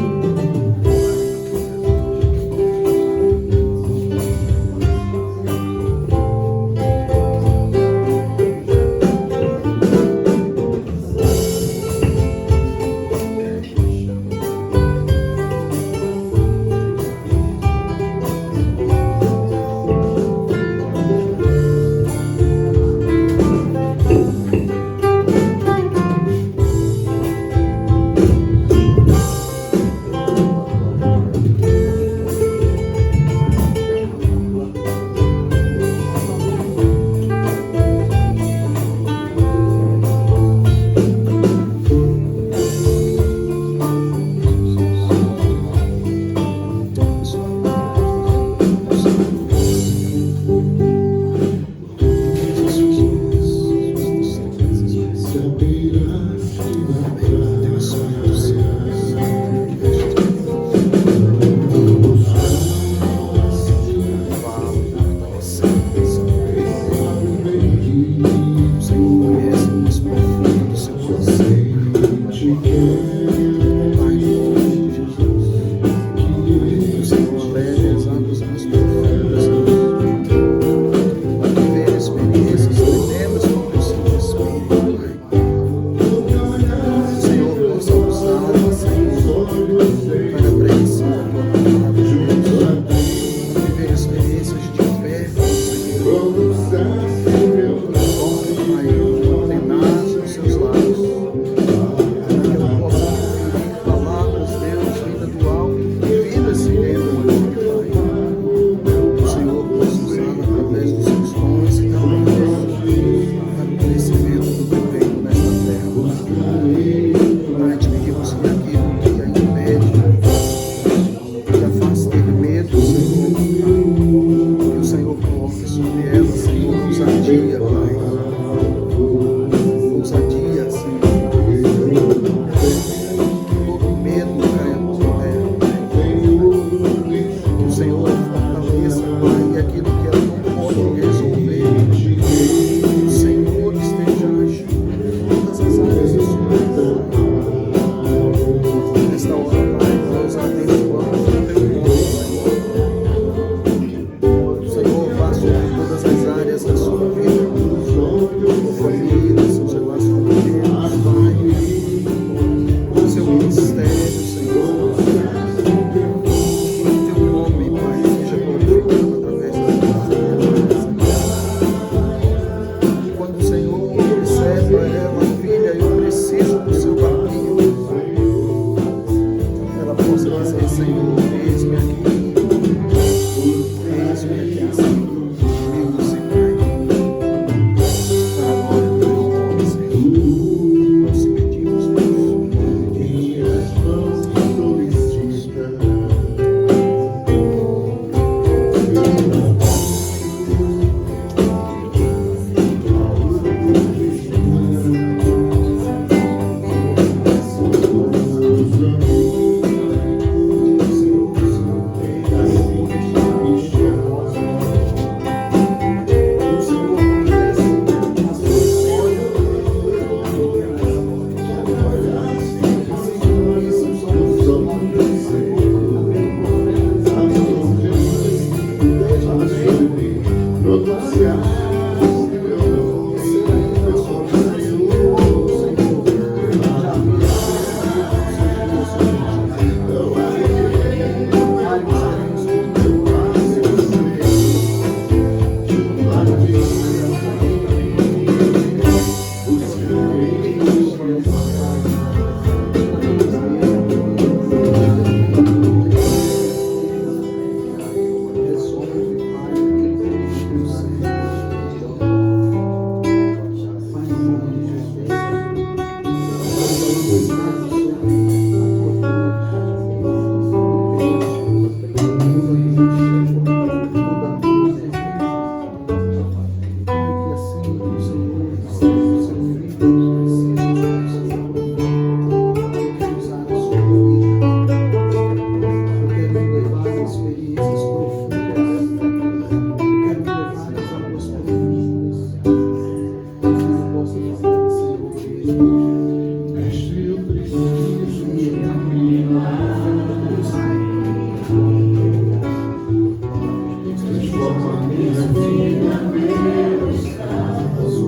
Transforma a minha vida, meus casos.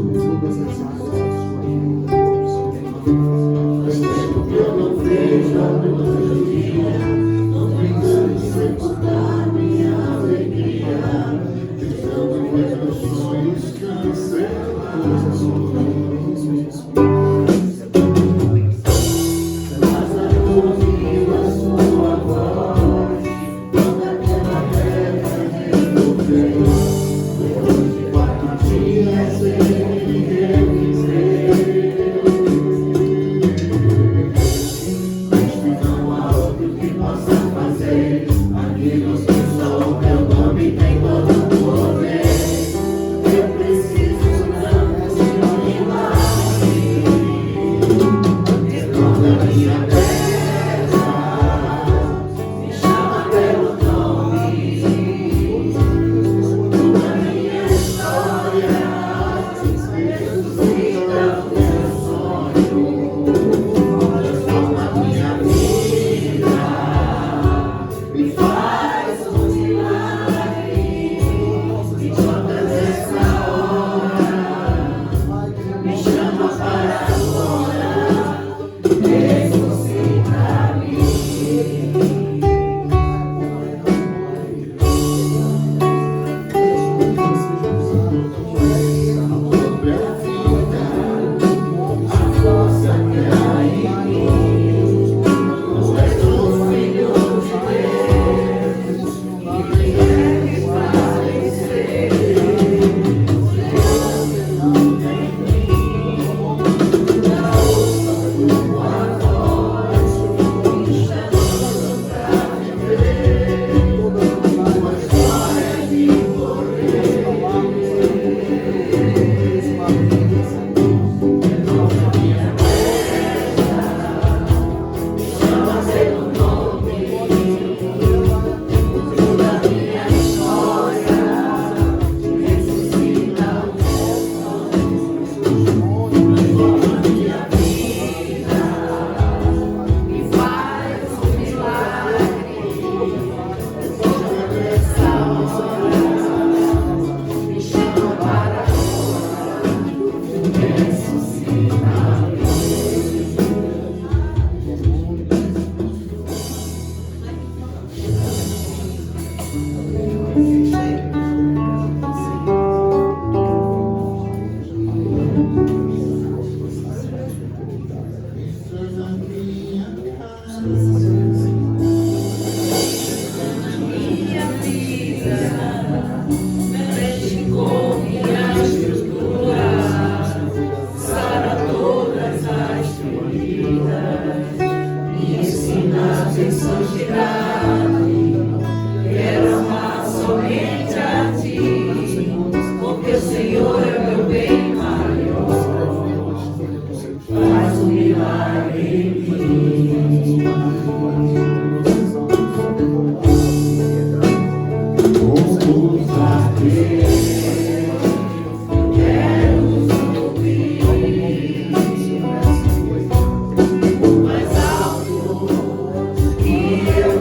Faz tempo que eu não vejo a luz do dia, não brincando de sepultar minha alegria, tentando ver meus sonhos cancelados. Lázaro ouviu a sua voz, toda aquela terra resolveu. Depois de 4 dias ele reviveu. Mas não há outro que possa fazer aquilo que só o meu nome tem todo o poder. Eu preciso tanto de um milagre, toda a minha terra me chama pelo nome, toda a minha história ressuscita o meu sonho, transforma a minha vida, me faz um milagre, me toca nessa hora, me chama para agora, ressuscita-me. Sobre a vida, a força que há em mim, tu és o Filho de Deus, que me parecer. Deus não tem fim, da ouça tua voz, me chamando pra viver, uma história de poder. Chama pelo nome, toda a minha história ressuscita o meu sonho, transforma a minha vida, me faz um milagre, toda nessa hora, me chama para agora, ressuscita-me. Quero amar somente a ti, porque o Senhor é o meu bem maior. Faz um milagre em mim. Vamos bater, quero subir o mais alto que eu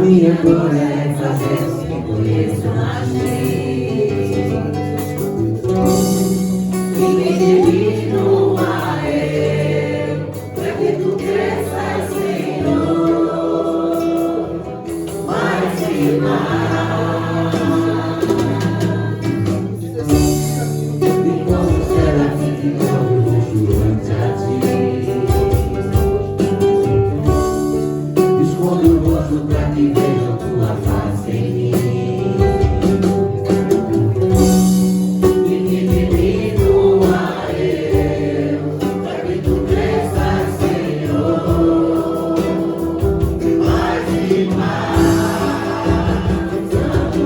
minha glória é fazer o que conheço a ti. E me diminua eu, para que tu cresças, Senhor, mais e mais. E como serafim que dobro o rosto ante a ti, esconde o rosto para que vejam tua face em mim. E me diminua eu, para que tu cresças, Senhor, mais e mais. Santo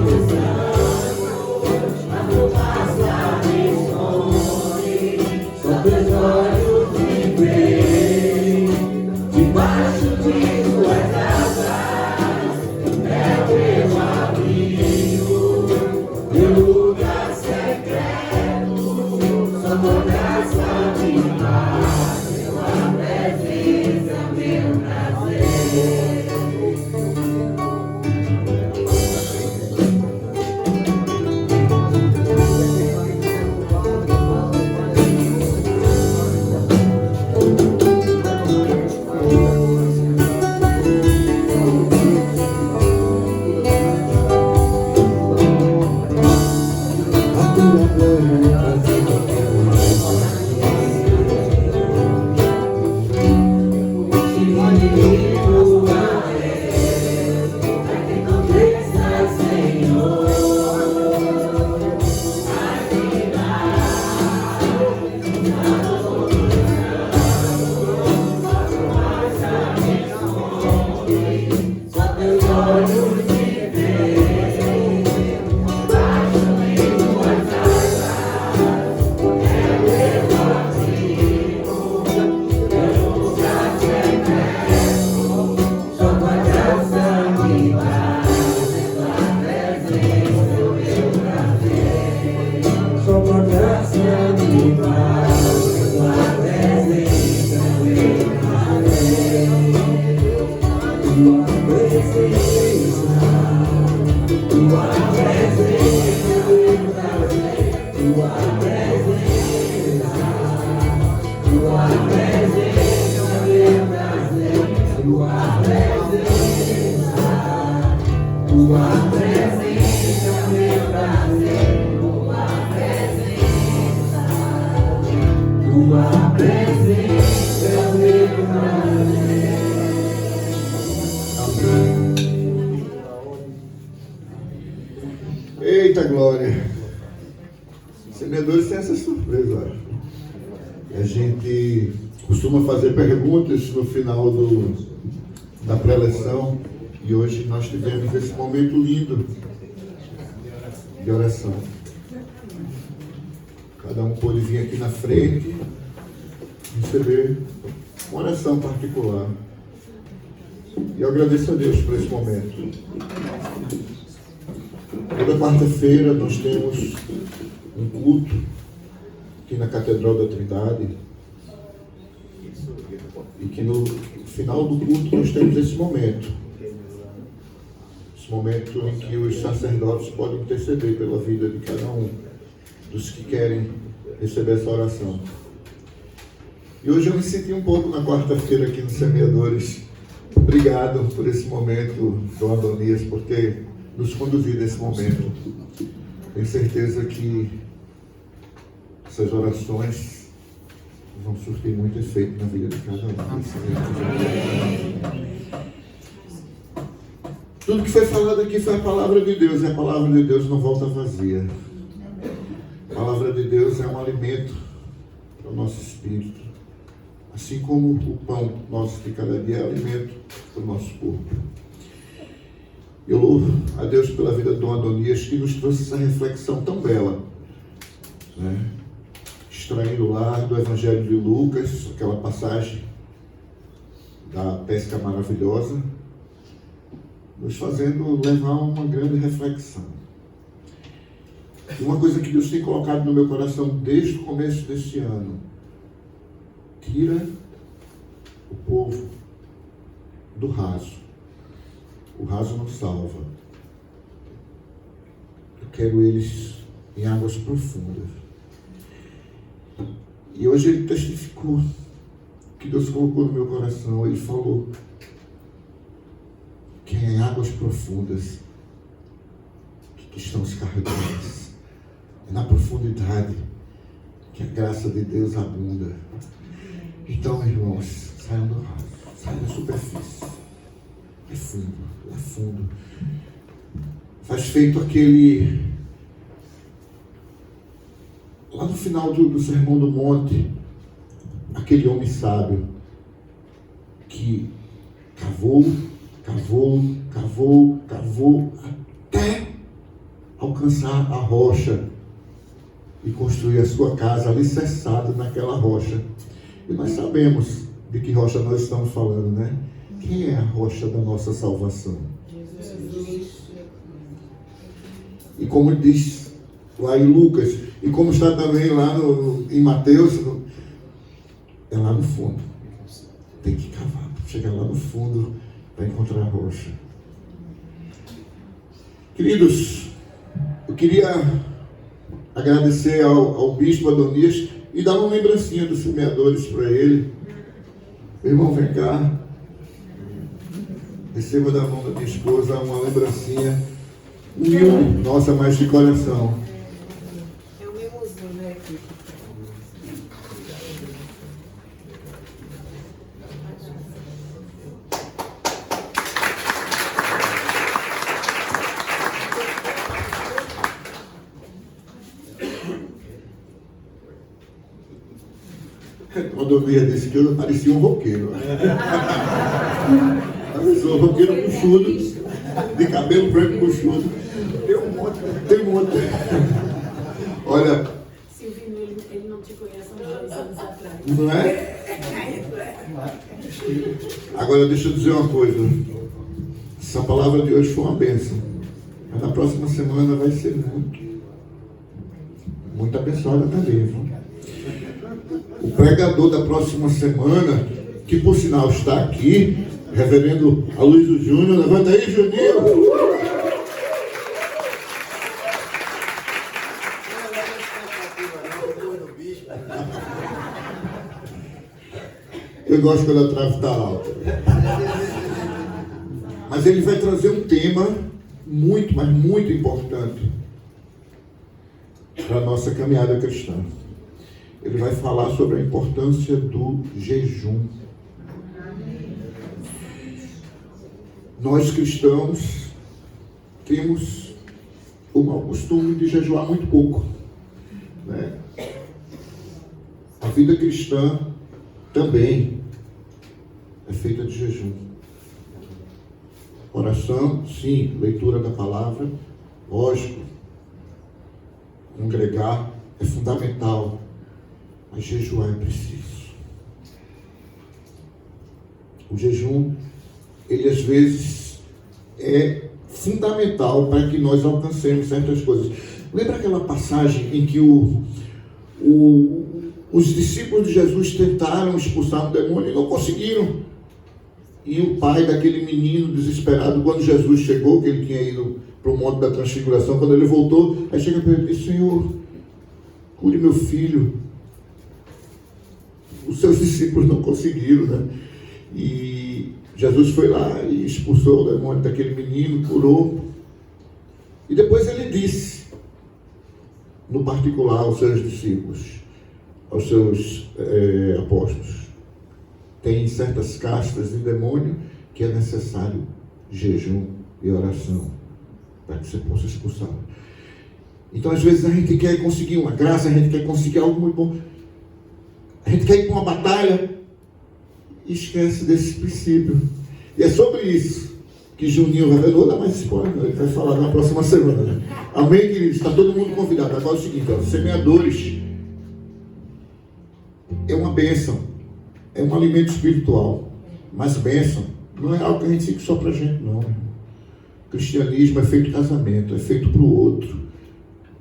dos santos, a fumaça me esconde, só teus olhos me veem, debaixo de tuas asas, é o meu abrigo, meu lugar secreto, só tua graça me faz, tua presença, meu prazer. A tua glória é fazer o que eu mais e me diminua eu, para que tu cresças, Senhor, mais e mais. Só teus olhos me veem, debaixo de tuas asas, é o meu abrigo, meu lugar secreto, só tua graça me faz, tua presença, o meu prazer. Só tua graça me faz, tua presença, o meu prazer. Tua presença, tua presença, meu prazer. Tua presença, tua presença, meu prazer. Tua presença, tua presença, meu prazer. Tua presença, tua presença, meu prazer. Eita glória! Semeadores têm essa surpresa. A gente costuma fazer perguntas no final da pré-eleção e hoje nós tivemos esse momento lindo de oração. Cada um pôde vir aqui na frente receber uma oração particular. E eu agradeço a Deus por esse momento. Toda quarta-feira nós temos um culto aqui na Catedral da Trindade. E que no final do culto nós temos esse momento. Esse momento em que os sacerdotes podem interceder pela vida de cada um dos que querem receber essa oração. E hoje eu me senti um pouco na quarta-feira aqui no Semeadores. Obrigado por esse momento, Dom Adonias, por ter nos conduzido a esse momento. Tenho certeza que essas orações vão surtir muito efeito na vida de cada um. Tudo que foi falado aqui foi a palavra de Deus, e a palavra de Deus não volta vazia. A palavra de Deus é um alimento para o nosso espírito, assim como o pão nosso de cada dia é alimento para o nosso corpo. Eu louvo a Deus pela vida de Dom Adonias, que nos trouxe essa reflexão tão bela, né? Extraindo lá do Evangelho de Lucas, aquela passagem da pesca maravilhosa, nos fazendo levar a uma grande reflexão. E uma coisa que Deus tem colocado no meu coração desde o começo deste ano: tira o povo do raso. O raso não salva. Eu quero eles em águas profundas. E hoje ele testificou que Deus colocou no meu coração. Ele falou que é em águas profundas que estão os carregadores. É na profundidade que a graça de Deus abunda. Então, irmãos, saiam do raso, saiam da superfície. É fundo, é fundo. Faz feito aquele... Lá no final do Sermão do Monte, aquele homem sábio que cavou até alcançar a rocha e construir a sua casa alicerçada naquela rocha. E nós sabemos de que rocha nós estamos falando, né? Quem é a rocha da nossa salvação? Jesus. E como diz lá em Lucas, e como está também lá em Mateus, é lá no fundo. Tem que cavar, chegar lá no fundo para encontrar a rocha. Queridos, eu queria agradecer ao bispo Adonias e dar uma lembrancinha dos semeadores para ele. Meu irmão, vem cá. Receba da mão da minha esposa uma lembrancinha humilde, nossa, mas de coração. É um mimosinho, né? Quando eu via desse que eu parecia um roqueiro. Parecia um roqueiro buchudo, de cabelo branco buchudo. Tem um monte. Olha. Silvino, ele não te conhece há uns 2 anos atrás. Não é? Agora deixa eu dizer uma coisa. Essa palavra de hoje foi uma bênção. Mas na próxima semana vai ser muito abençoada também, viu? O pregador da próxima semana, que por sinal está aqui, reverendo Aloysio Júnior. Levanta aí, Juninho. Eu gosto quando a trave está alta. Mas ele vai trazer um tema muito, mas muito importante para a nossa caminhada cristã. Ele vai falar sobre a importância do jejum. Nós cristãos temos o mau costume de jejuar muito pouco, né? A vida cristã também é feita de jejum. Oração, sim. Leitura da palavra, lógico. Congregar é fundamental. Mas jejuar é preciso. O jejum, ele às vezes é fundamental para que nós alcancemos certas coisas. Lembra aquela passagem em que os discípulos de Jesus tentaram expulsar um demônio e não conseguiram? E o pai daquele menino desesperado, quando Jesus chegou, que ele tinha ido para o Monte da Transfiguração, quando ele voltou, aí chega para ele e diz: Senhor, cure meu filho. Os seus discípulos não conseguiram, né? E Jesus foi lá e expulsou o demônio daquele menino, curou. E depois ele disse, no particular, aos seus discípulos, aos seus apóstolos: tem certas castas de demônio que é necessário jejum e oração para que você possa expulsar. Então, às vezes, a gente quer conseguir uma graça, a gente quer conseguir algo muito bom. A gente quer ir para uma batalha e esquece desse princípio. E é sobre isso que Juninho vai... Eu não vou dar mais spoiler, ele vai falar na próxima semana. Amém, queridos? Está todo mundo convidado. Agora é o seguinte, ó, semeadores é uma bênção, é um alimento espiritual. Mas bênção não é algo que a gente fica só para a gente, não. O cristianismo é feito casamento, é feito para o outro.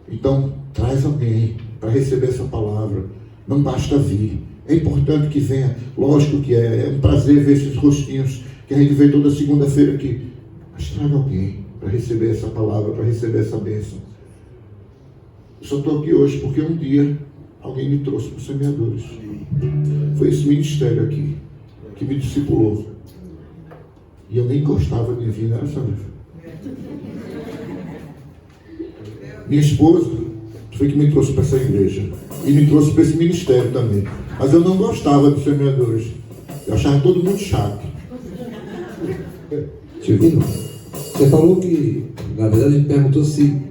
Então, traz alguém para receber essa palavra. Não basta vir. É importante que venha. Lógico que é um prazer ver esses rostinhos que a gente vê toda segunda-feira aqui. Mas traga alguém para receber essa palavra, para receber essa bênção. Eu só estou aqui hoje porque um dia alguém me trouxe para os semeadores. Foi esse ministério aqui que me discipulou. E eu nem gostava de vir, né, Sandra? Minha esposa foi que me trouxe para essa igreja. E me trouxe para esse ministério também. Mas eu não gostava dos semeadores. Eu achava todo mundo chato. Silvino, você falou que, na verdade, a gente perguntou se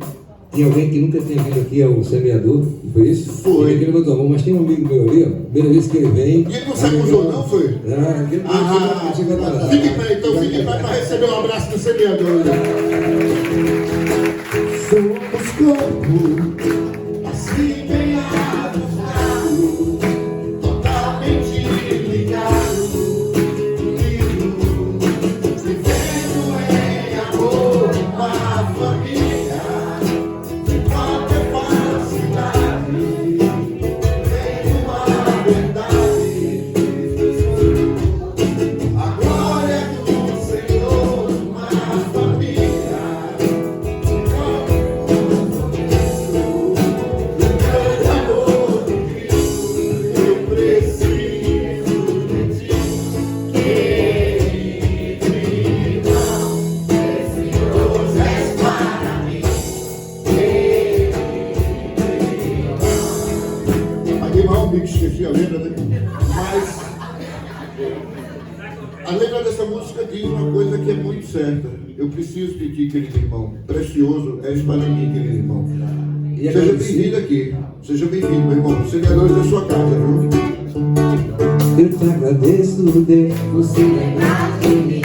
tinha alguém que nunca tinha vindo aqui ao semeador, foi isso? Foi. Ele levantou a mão, mas tem um amigo meu ali, ó, primeira vez que ele vem... E ele não se acusou, não, foi? Aquele Fique em pé, então, fique em pé para receber um abraço do semeador. Somos corpo, assim bem adorado, totalmente ligado, unido, vivendo em amor, uma família, sem qualquer falsidade, tendo a verdade, a glória do Senhor, uma família. Esqueci a letra, né? Mas a letra dessa música diz uma coisa que é muito certa. Eu preciso de ti, querido irmão. Precioso és para mim, querido irmão. Seja bem-vindo aqui. Seja bem-vindo, meu irmão. Semeadores da sua casa, viu? Eu te agradeço, Deus, você lembrar de mim.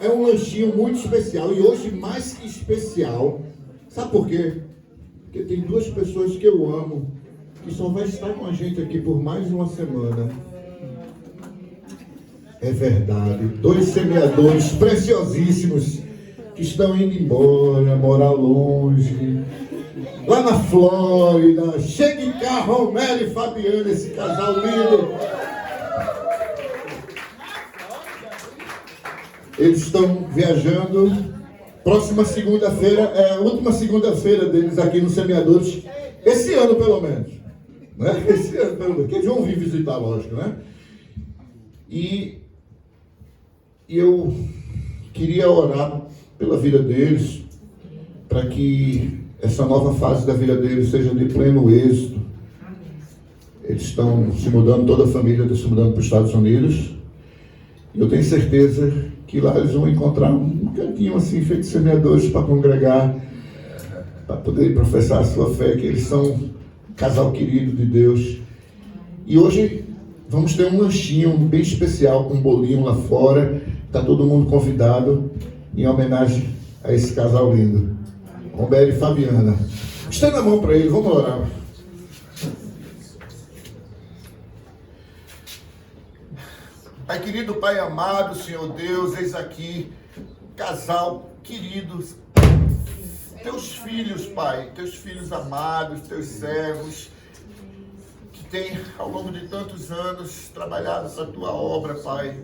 É um lanchinho muito especial e hoje mais que especial. Sabe por quê? Porque tem duas pessoas que eu amo que só vai estar com a gente aqui por mais uma semana. É verdade, dois semeadores preciosíssimos que estão indo embora, morar longe, lá na Flórida. Chega em cá, Romero e Fabiana, esse casal lindo. Eles estão viajando. Próxima segunda-feira é a última segunda-feira deles aqui no Semeadores. Esse ano, pelo menos. Né? Esse ano, pelo menos. Que eles vão vir visitar, lógico, né? E eu queria orar pela vida deles, para que essa nova fase da vida deles seja de pleno êxito. Eles estão se mudando, toda a família está se mudando para os Estados Unidos. E eu tenho certeza que lá eles vão encontrar um cantinho assim, feito de semeadores para congregar, para poder professar a sua fé, que eles são um casal querido de Deus. E hoje vamos ter um lanchinho bem especial, com um bolinho lá fora. Está todo mundo convidado em homenagem a esse casal lindo, Roberto e Fabiana. Estenda a mão para eles, vamos orar. Pai querido, Pai amado, Senhor Deus, eis aqui, casal queridos, teus filhos, Pai, teus filhos amados, teus servos, que têm, ao longo de tantos anos, trabalhado para a Tua obra, Pai,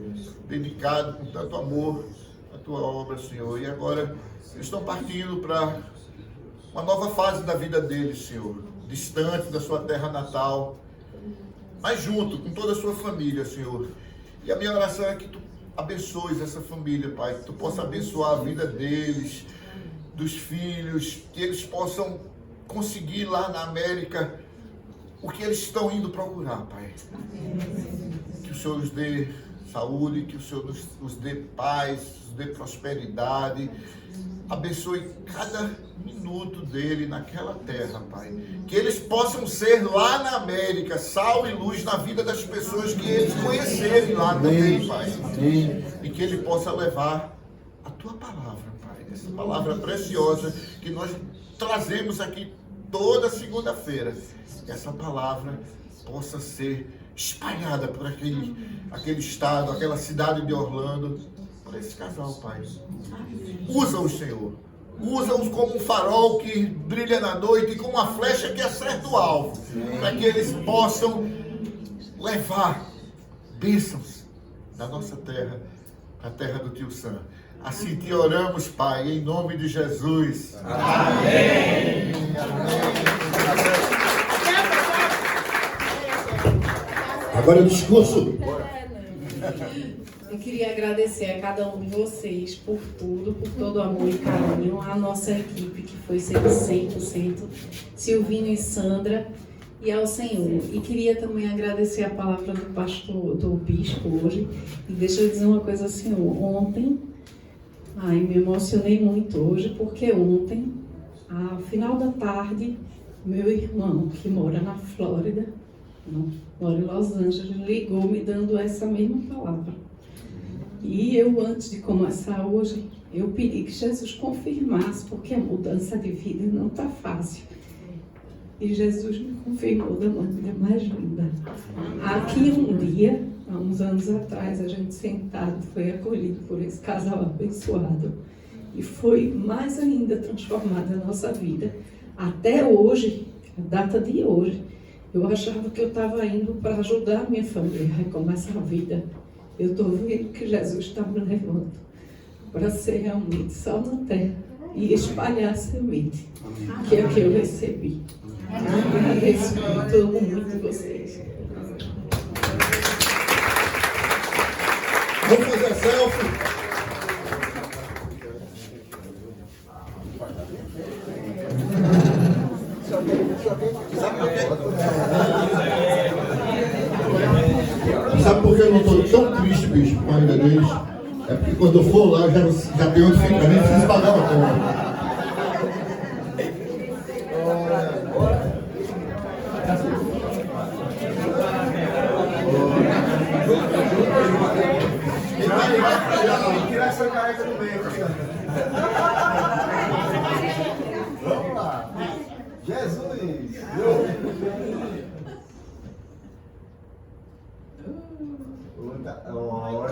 dedicado com tanto amor à Tua obra, Senhor. E agora eles estão partindo para uma nova fase da vida deles, Senhor, distante da sua terra natal, mas junto com toda a sua família, Senhor. E a minha oração é que Tu abençoes essa família, Pai, que Tu possa abençoar a vida deles, dos filhos, que eles possam conseguir lá na América o que eles estão indo procurar, Pai. Que o Senhor nos dê saúde, que o Senhor nos dê paz, nos dê prosperidade. Abençoe cada minuto dele naquela terra, Pai. Que eles possam ser lá na América, sal e luz na vida das pessoas que eles conhecerem lá também, Pai. E que ele possa levar a Tua palavra, Pai. Essa palavra preciosa que nós trazemos aqui toda segunda-feira. Que essa palavra possa ser espalhada por aquele estado, aquela cidade de Orlando, por esse casal, Pai. Usa-os, Senhor. Usa-os como um farol que brilha na noite e como uma flecha que acerta o alvo, para que eles possam levar bênçãos da nossa terra, a terra do Tio Sam. Assim te oramos, Pai, em nome de Jesus. Amém. Agora o discurso. Eu queria agradecer a cada um de vocês por tudo, por todo o amor e carinho, a nossa equipe que foi 100%, Silvinho e Sandra, e ao Senhor. E queria também agradecer a palavra do pastor, do bispo hoje. E deixa eu dizer uma coisa, Senhor, ontem, me emocionei muito hoje, porque ontem, ao final da tarde, meu irmão, que mora na Flórida, mora em Los Angeles, ligou me dando essa mesma palavra. E eu, antes de começar hoje, eu pedi que Jesus confirmasse, porque a mudança de vida não está fácil. E Jesus me confirmou da maneira mais linda. Aqui um dia, há uns anos atrás, a gente sentado foi acolhido por esse casal abençoado. E foi mais ainda transformada a nossa vida. Até hoje, a data de hoje, eu achava que eu estava indo para ajudar a minha família a recomeçar a vida. Eu estou vendo que Jesus está me levando para ser realmente sal na terra e espalhar a semente, que é o que eu recebi. Agradeço muito vocês. Vamos fazer selfie. Sabe por que eu não estou tão triste, bispo, com a vida deles? É porque quando eu for lá, já tem onde ficar, nem preciso pagar a conta. Tirar essa careca do meio. Vamos lá. Jesus. Olha.